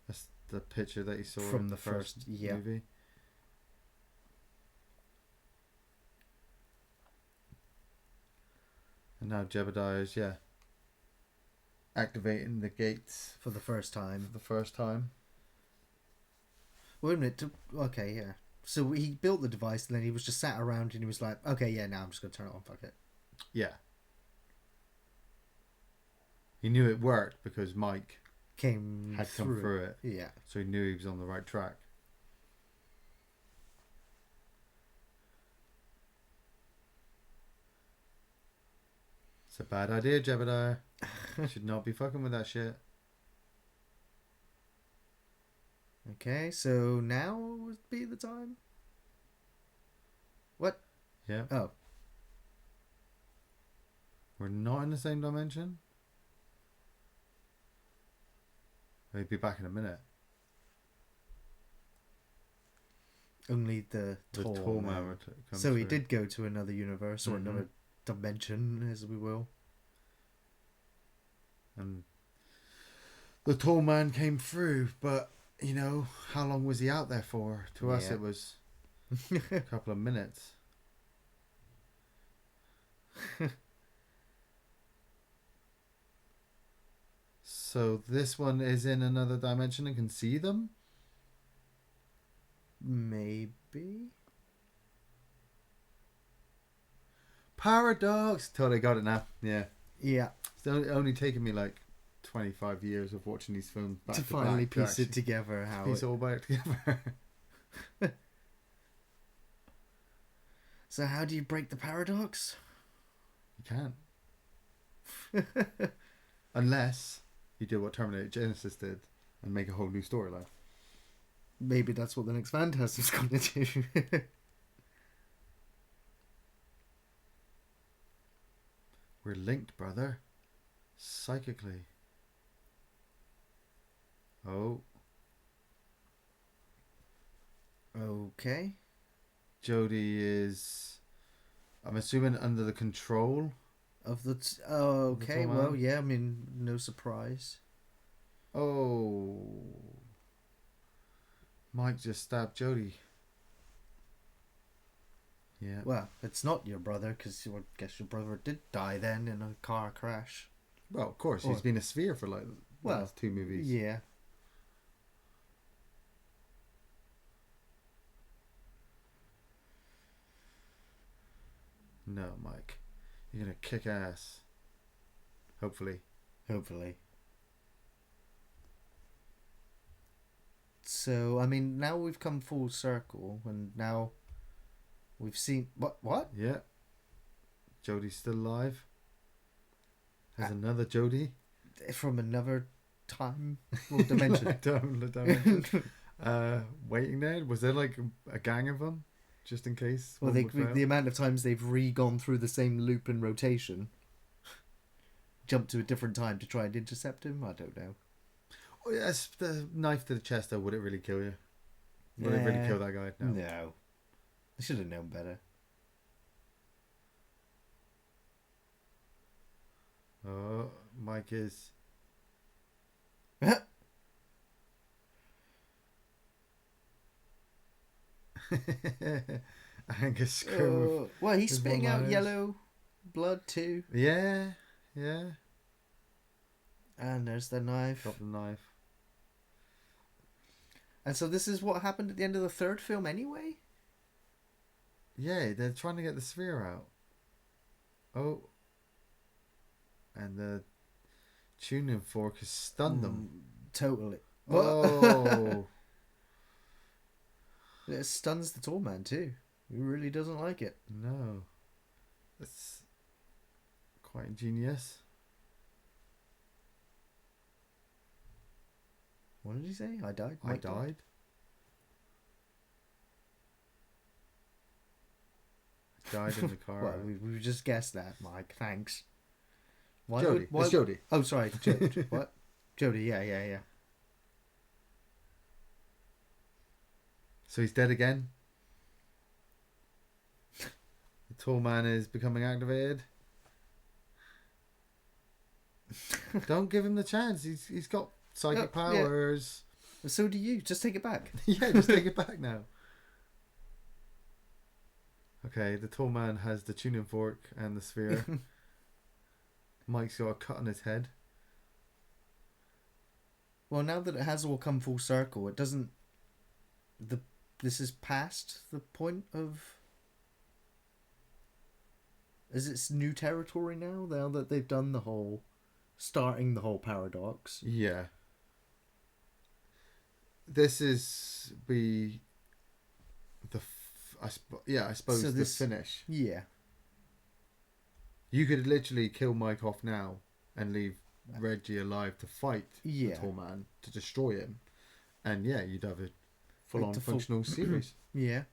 S2: That's the picture that he saw
S1: from
S2: in
S1: the first
S2: movie. And now Jebediah is activating the gates
S1: for the first time. Wait a minute. Okay, yeah. So he built the device, and then he was just sat around, and he was like, "Okay, yeah, now I'm just gonna turn it on. Fuck it."
S2: Yeah. He knew it worked because Mike
S1: had
S2: come through it.
S1: Yeah.
S2: So he knew he was on the right track. It's a bad idea, Jebediah. Should not be fucking with that shit.
S1: Okay, so now would be the time? What?
S2: Yeah.
S1: Oh.
S2: We're not in the same dimension? We'll be back in a minute.
S1: Only the tall man.
S2: would come
S1: So he
S2: through.
S1: did go to another universe or another dimension, as we will.
S2: And the tall man came through, but you know, how long was he out there for? To us, it was a couple of minutes. So this one is in another dimension and can see them?
S1: Maybe.
S2: Paradox! Totally got it now. Yeah.
S1: Yeah.
S2: It's only taken me like 25 years of watching these films back
S1: To
S2: to
S1: finally
S2: back
S1: piece it together. How
S2: piece it all back together.
S1: So how do you break the paradox?
S2: You can't. Unless you do what Terminator Genesis did and make a whole new storyline.
S1: Maybe that's what the next Phantasm's going to do.
S2: We're linked, brother. Psychically. Oh.
S1: Okay.
S2: Jody is, I'm assuming, under the control
S1: Of the... okay,
S2: tall
S1: well,
S2: man?
S1: yeah, I mean, no surprise.
S2: Oh. Mike just stabbed Jody. Yeah.
S1: Well, it's not your brother, because I guess your brother did die then in a car crash.
S2: Well, of course, he's been a sphere for like the last 2 movies.
S1: Yeah.
S2: No, Mike. You're going to kick ass. Hopefully.
S1: So, I mean, now we've come full circle, and now we've seen... What?
S2: Yeah. Jody's still alive. There's another Jody.
S1: From another time or dimension.
S2: dimension. Waiting there. Was there like a gang of them? Just in case.
S1: Well, the amount of times they've gone through the same loop and rotation, jumped to a different time to try and intercept him. I don't know.
S2: Oh, yes, the knife to the chest, though, would it really kill you? Would it really kill that guy?
S1: No. They should have known better.
S2: Oh, Mike is. Angus scream.
S1: Well, he's spitting out yellow blood too.
S2: Yeah.
S1: And there's the knife.
S2: Drop the knife.
S1: And so this is what happened at the end of the third film anyway?
S2: Yeah, they're trying to get the sphere out. Oh. And the tuning fork has stunned them.
S1: Totally.
S2: Oh.
S1: It stuns the tall man too. He really doesn't like it.
S2: No. That's quite ingenious.
S1: What did he say? I died?
S2: I died? Died in the car.
S1: Well, we just guessed that, Mike. Thanks.
S2: Jody. It's Jody.
S1: Oh, sorry. Jody. What? Jody, yeah.
S2: So he's dead again? The tall man is becoming activated? Don't give him the chance. He's got psychic powers.
S1: Yeah. So do you. Just take it back.
S2: Yeah, just take it back now. Okay, the tall man has the tuning fork and the sphere. Mike's got a cut on his head.
S1: Well, now that it has all come full circle, it doesn't... This is past the point of... Is it new territory now that they've done the whole... Starting the whole paradox?
S2: Yeah. This is I suppose so the finish.
S1: Yeah.
S2: You could literally kill Mike off now and leave Reggie alive to fight the tall man, to destroy him. And yeah, you'd have a full-on functional series.
S1: Yeah.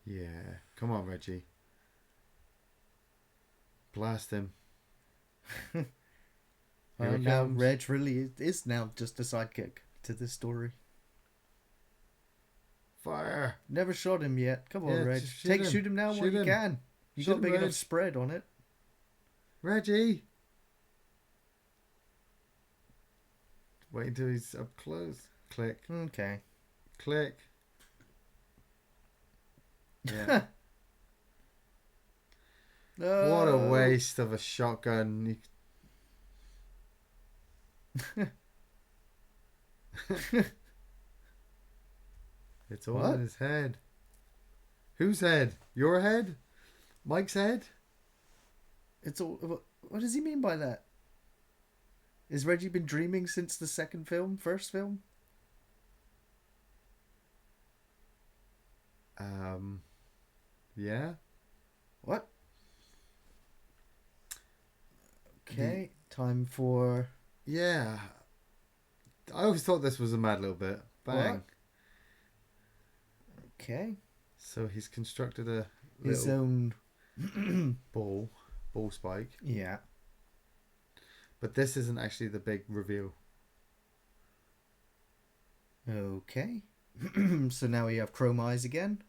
S2: Yeah. Come on, Reggie. Blast him.
S1: Well, now Reg really is now just a sidekick to this story.
S2: Fire!
S1: Never shot him yet. Come on, Reg. Shoot him now while you can. You got a big enough spread on it.
S2: Reggie! Wait until he's up close. Click.
S1: Okay.
S2: Click. Yeah.
S1: No.
S2: What a waste of a shotgun. It's all in his head. Whose head? Your head? Mike's head?
S1: It's all. What does he mean by that? Has Reggie been dreaming since the first film?
S2: Yeah.
S1: What? Okay, time for...
S2: Yeah. I always thought this was a mad little bit. Bang.
S1: What? Okay.
S2: So he's constructed
S1: his own
S2: ball spike.
S1: Yeah.
S2: But this isn't actually the big reveal.
S1: Okay. So now we have chrome eyes again.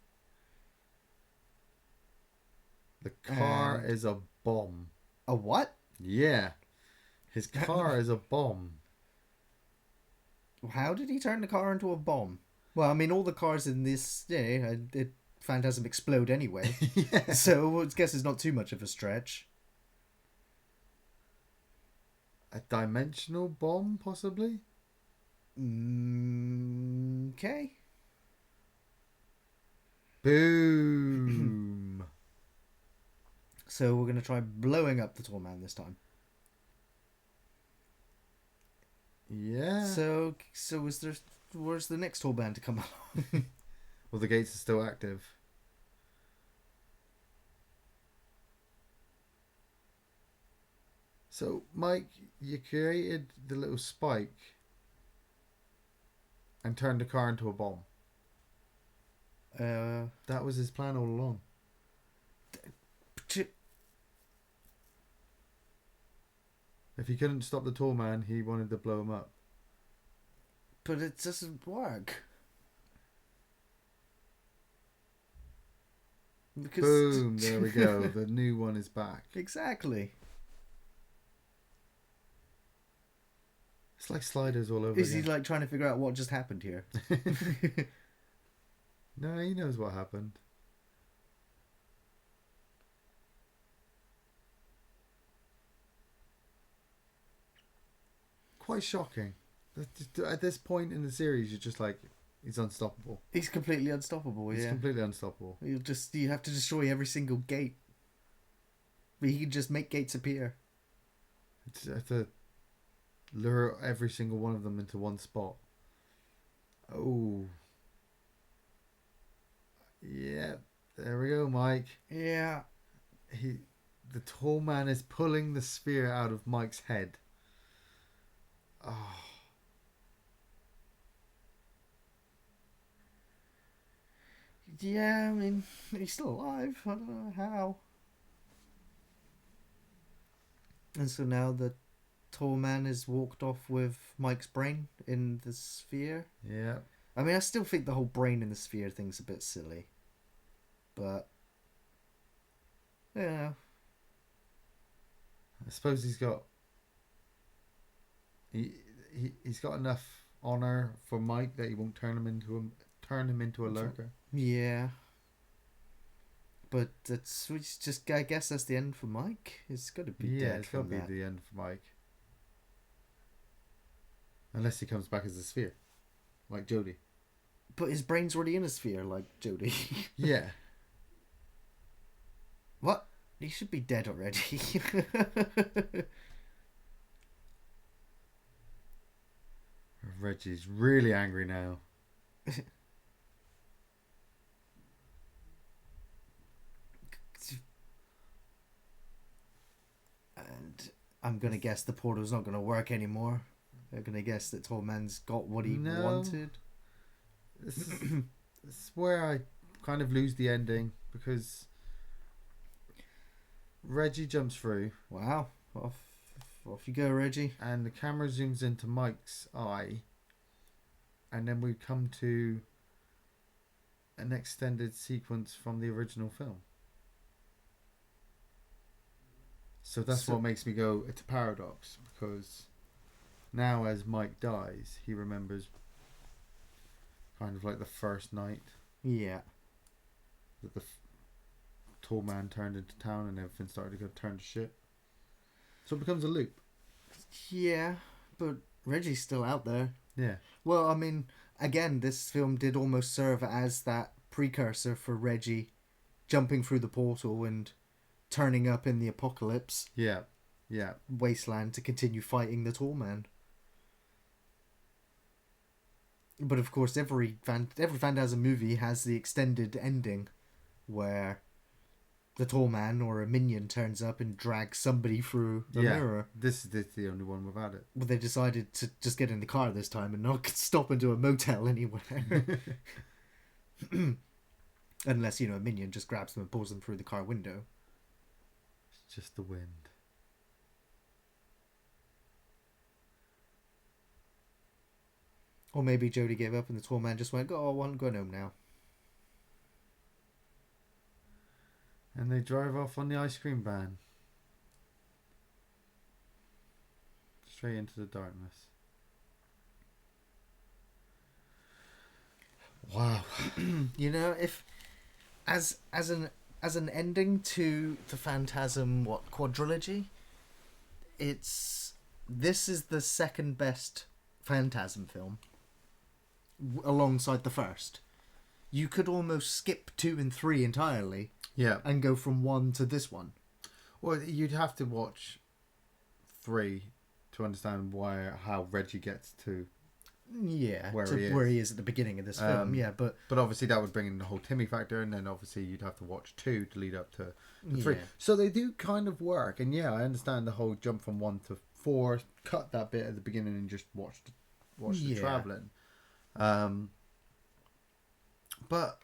S2: The car is a bomb.
S1: A what?
S2: Yeah. His car is a bomb.
S1: How did he turn the car into a bomb? Well, I mean, all the cars in this Phantasm explode anyway. Yeah. So I guess it's not too much of a stretch.
S2: A dimensional bomb, possibly?
S1: Okay.
S2: Boom.
S1: So we're going to try blowing up the tall man this time.
S2: Yeah.
S1: So where's the next tall man to come along?
S2: Well, the gates are still active. So, Mike, you created the little spike and turned the car into a bomb. That was his plan all along. If he couldn't stop the tall man, he wanted to blow him up.
S1: But it doesn't work. Because
S2: boom, there we go. The new one is back.
S1: Exactly.
S2: It's like sliders all over
S1: Is
S2: again.
S1: he like trying to figure out what just happened here?
S2: No, he knows what happened. Quite shocking. At this point in the series, you're just like, he's unstoppable.
S1: He's completely unstoppable,
S2: He's completely unstoppable.
S1: You have to destroy every single gate. But he can just make gates appear.
S2: You have to lure every single one of them into one spot. Oh. Yeah, there we go, Mike.
S1: Yeah.
S2: The tall man is pulling the sphere out of Mike's head. Oh.
S1: Yeah, I mean, he's still alive. I don't know how. And so now the tall man has walked off with Mike's brain in the sphere.
S2: Yeah.
S1: I mean, I still think the whole brain in the sphere thing's a bit silly. But, yeah.
S2: I suppose he's got... He's got enough honor for Mike that he won't turn him into a lurker.
S1: Yeah. But I guess that's the end for Mike. It's got to be dead.
S2: Yeah, it's got to be the end for Mike. Unless he comes back as a sphere. Like Jody.
S1: But his brain's already in a sphere, like Jody.
S2: Yeah.
S1: What? He should be dead already.
S2: Reggie's really angry now.
S1: And I'm going to guess the portal's not going to work anymore. I'm going to guess that Tall Man's got what he wanted.
S2: This is where I kind of lose the ending, because Reggie jumps through.
S1: Wow. Off Off you go, Reggie.
S2: And the camera zooms into Mike's eye. And then we come to an extended sequence from the original film. So that's what makes me go, it's a paradox. Because now as Mike dies, he remembers kind of like the first night.
S1: Yeah.
S2: That the tall man turned into town and everything started to go turn to shit. So it becomes a loop.
S1: Yeah, but Reggie's still out there.
S2: Yeah.
S1: Well, I mean, again, this film did almost serve as that precursor for Reggie jumping through the portal and turning up in the apocalypse.
S2: Yeah. Yeah.
S1: Wasteland to continue fighting the tall man. But of course, every Phantasm movie has the extended ending where the tall man or a minion turns up and drags somebody through the mirror.
S2: This is the only one without it.
S1: But they decided to just get in the car this time and not stop into a motel anywhere. Unless, a minion just grabs them and pulls them through the car window.
S2: It's just the wind.
S1: Or maybe Jody gave up and the tall man just went, "Oh, I'm going home now."
S2: And they drive off on the ice cream van. Straight into the darkness.
S1: Wow. If as an ending to the Phantasm quadrilogy, this is the second best Phantasm film alongside the first. You could almost skip 2 and 3 entirely.
S2: Yeah.
S1: And go from 1 to this one.
S2: Well, you'd have to watch 3 to understand how Reggie gets to where he is at the beginning of this film. But obviously that would bring in the whole Timmy factor, and then obviously you'd have to watch 2 to lead up to 3. So they do kind of work, and I understand the whole jump from 1 to 4. Cut that bit at the beginning and just watch the traveling. But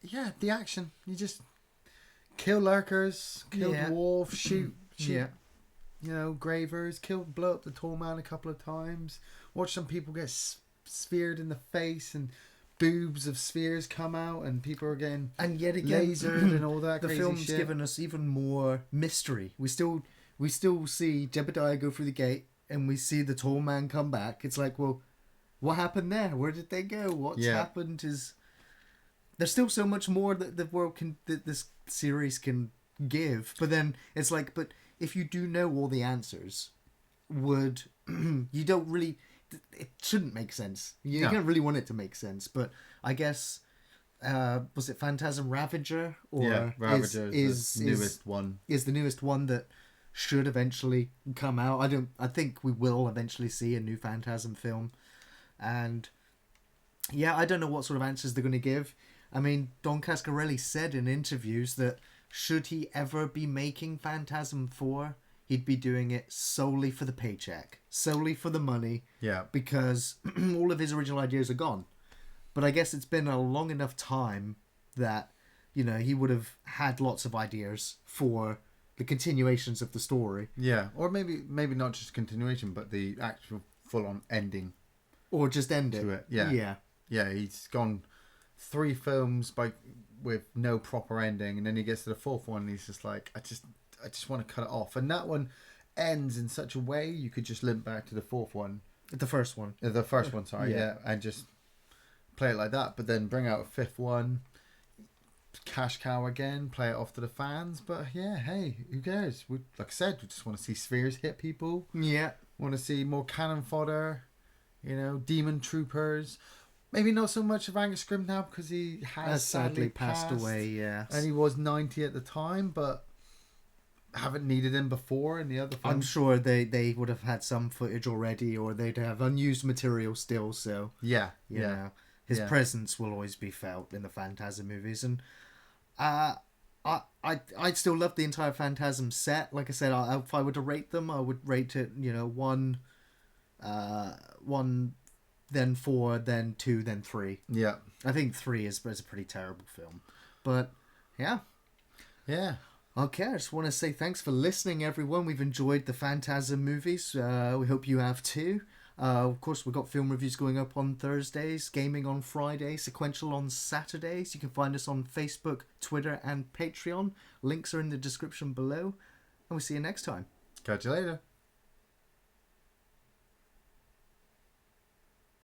S2: the action, you just kill lurkers, kill dwarves, shoot, gravers, blow up the tall man a couple of times, watch some people get sphered in the face and boobs of spheres come out and people are getting
S1: yet again
S2: lasered and all that
S1: the
S2: crazy
S1: film's
S2: shit.
S1: given us even more mystery. We still see Jebediah go through the gate and we see the tall man come back. It's like, well, what happened there? Where did they go? What's happened? There's still so much more that the world that this series can give. But then it's like, but if you do know all the answers, you don't really, it shouldn't make sense. You don't really want it to make sense. But I guess, was it Phantasm Ravager? Or
S2: Ravager is the newest one.
S1: Is the newest one that should eventually come out. I think we will eventually see a new Phantasm film. And I don't know what sort of answers they're going to give. I mean, Don Cascarelli said in interviews that should he ever be making Phantasm 4, he'd be doing it solely for the paycheck, solely for the money.
S2: Yeah.
S1: Because all of his original ideas are gone. But I guess it's been a long enough time that, he would have had lots of ideas for the continuations of the story.
S2: Yeah. Or maybe not just continuation, but the actual full-on ending.
S1: Or just end it.
S2: To it. Yeah. Yeah, he's gone 3 films with no proper ending, and then he gets to the 4th one and he's just like, I just want to cut it off. And that one ends in such a way you could just limp back to the 4th one.
S1: The first one.
S2: The first one, sorry, and just play it like that, but then bring out a 5th one, cash cow again, play it off to the fans. But hey, who cares? Like I said, we just want to see spheres hit people.
S1: Yeah.
S2: Want to see more cannon fodder, demon troopers. Maybe not so much of Angus Scrimm now because he has sadly passed
S1: away, yeah.
S2: And he was 90 at the time, but haven't needed him before in the other films.
S1: I'm sure they would have had some footage already, or they'd have unused material still, so... His presence will always be felt in the Phantasm movies, and I'd still love the entire Phantasm set. Like I said, if I were to rate them, I would rate it, 1, then 4, then 2, then 3.
S2: Yeah.
S1: I think 3 is a pretty terrible film. But, yeah.
S2: Yeah.
S1: Okay, I just want to say thanks for listening, everyone. We've enjoyed the Phantasm movies. We hope you have too. Of course, we've got film reviews going up on Thursdays, gaming on Friday, sequential on Saturdays. You can find us on Facebook, Twitter, and Patreon. Links are in the description below. And we'll see you next time.
S2: Catch you later.